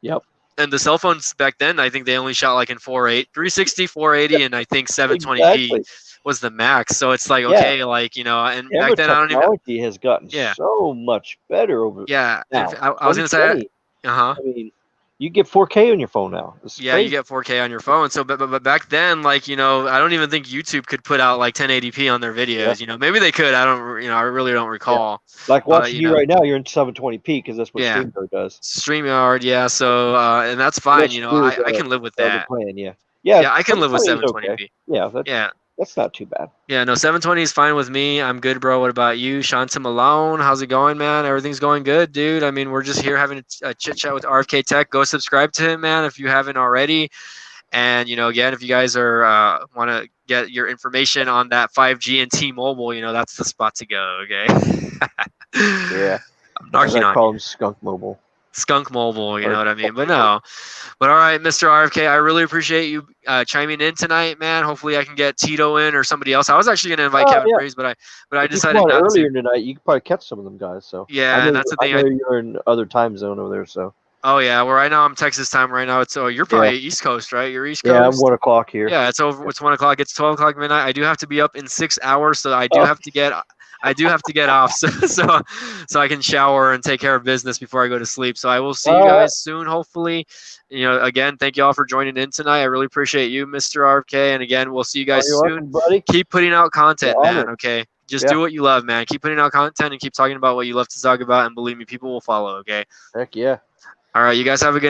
Yep. And the cell phones back then, I think they only shot like in 4.8, 360, 480, and I think 720p Exactly. was the max. So it's like, Yeah. okay, like, you know, and Camera back then I don't even, technology has gotten yeah, so much better over yeah. now. And I was gonna say, 2020, uh-huh. I mean, you get 4K on your phone now. It's Yeah, you crazy. get 4K on your phone. So, but back then, like, you know, I don't even think YouTube could put out like 1080p on their Yeah. videos. You know, maybe they could. I don't, you know, I really don't recall. Like But watching you you know, right now, you're in 720p because that's what yeah, StreamYard does. StreamYard, yeah. So, and that's And fine. that's You know, through I can live with the other that. plan. Yeah. Yeah. Yeah, I can live with 720 is okay. 720p. Yeah. Yeah. That's not too bad. Yeah, no, 720 is fine with me. I'm good, bro. What about you, Shanta Malone? How's it going, man? Everything's going good, dude. I mean, we're just here having a chit chat with RFK Tech. Go subscribe to him, man, if you haven't already. And you know, again, if you guys are want to get your information on that 5G and T-Mobile, you know, that's the spot to go. Okay. Yeah. I'm As knocking I on call you. him, Skunk Mobile. Skunk Mobile, you Or know what I mean? But no. But all right, Mr. RFK, I really appreciate you chiming in tonight, man. Hopefully, I can get Tito in or somebody else. I was actually going to invite Oh Kevin yeah. Breeze, but I If you come decided on not to. earlier tonight, you could probably catch some of them guys. So Yeah, and that's the I thing. know you're in other time zone over there. So Oh yeah, well right now I'm Texas time right now. It's you're yeah. probably East Coast, right? You're East Yeah. I'm Coast. 1 o'clock here. Yeah, it's over. It's 1 o'clock. It's 12 o'clock midnight. I do have to be up in 6 hours, so I do Oh, have to get. I do have to get off, so I can shower and take care of business before I go to sleep. So I will see you guys soon, hopefully. You know, again, thank you all for joining in tonight. I really appreciate you, Mr. RFK, and again, we'll see you guys you're soon. welcome, buddy. Keep putting out content, You're man. honored. Okay, just Yeah. do what you love, man. Keep putting out content and keep talking about what you love to talk about, and believe me, people will follow. Okay. Heck yeah. All right, you guys have a good night.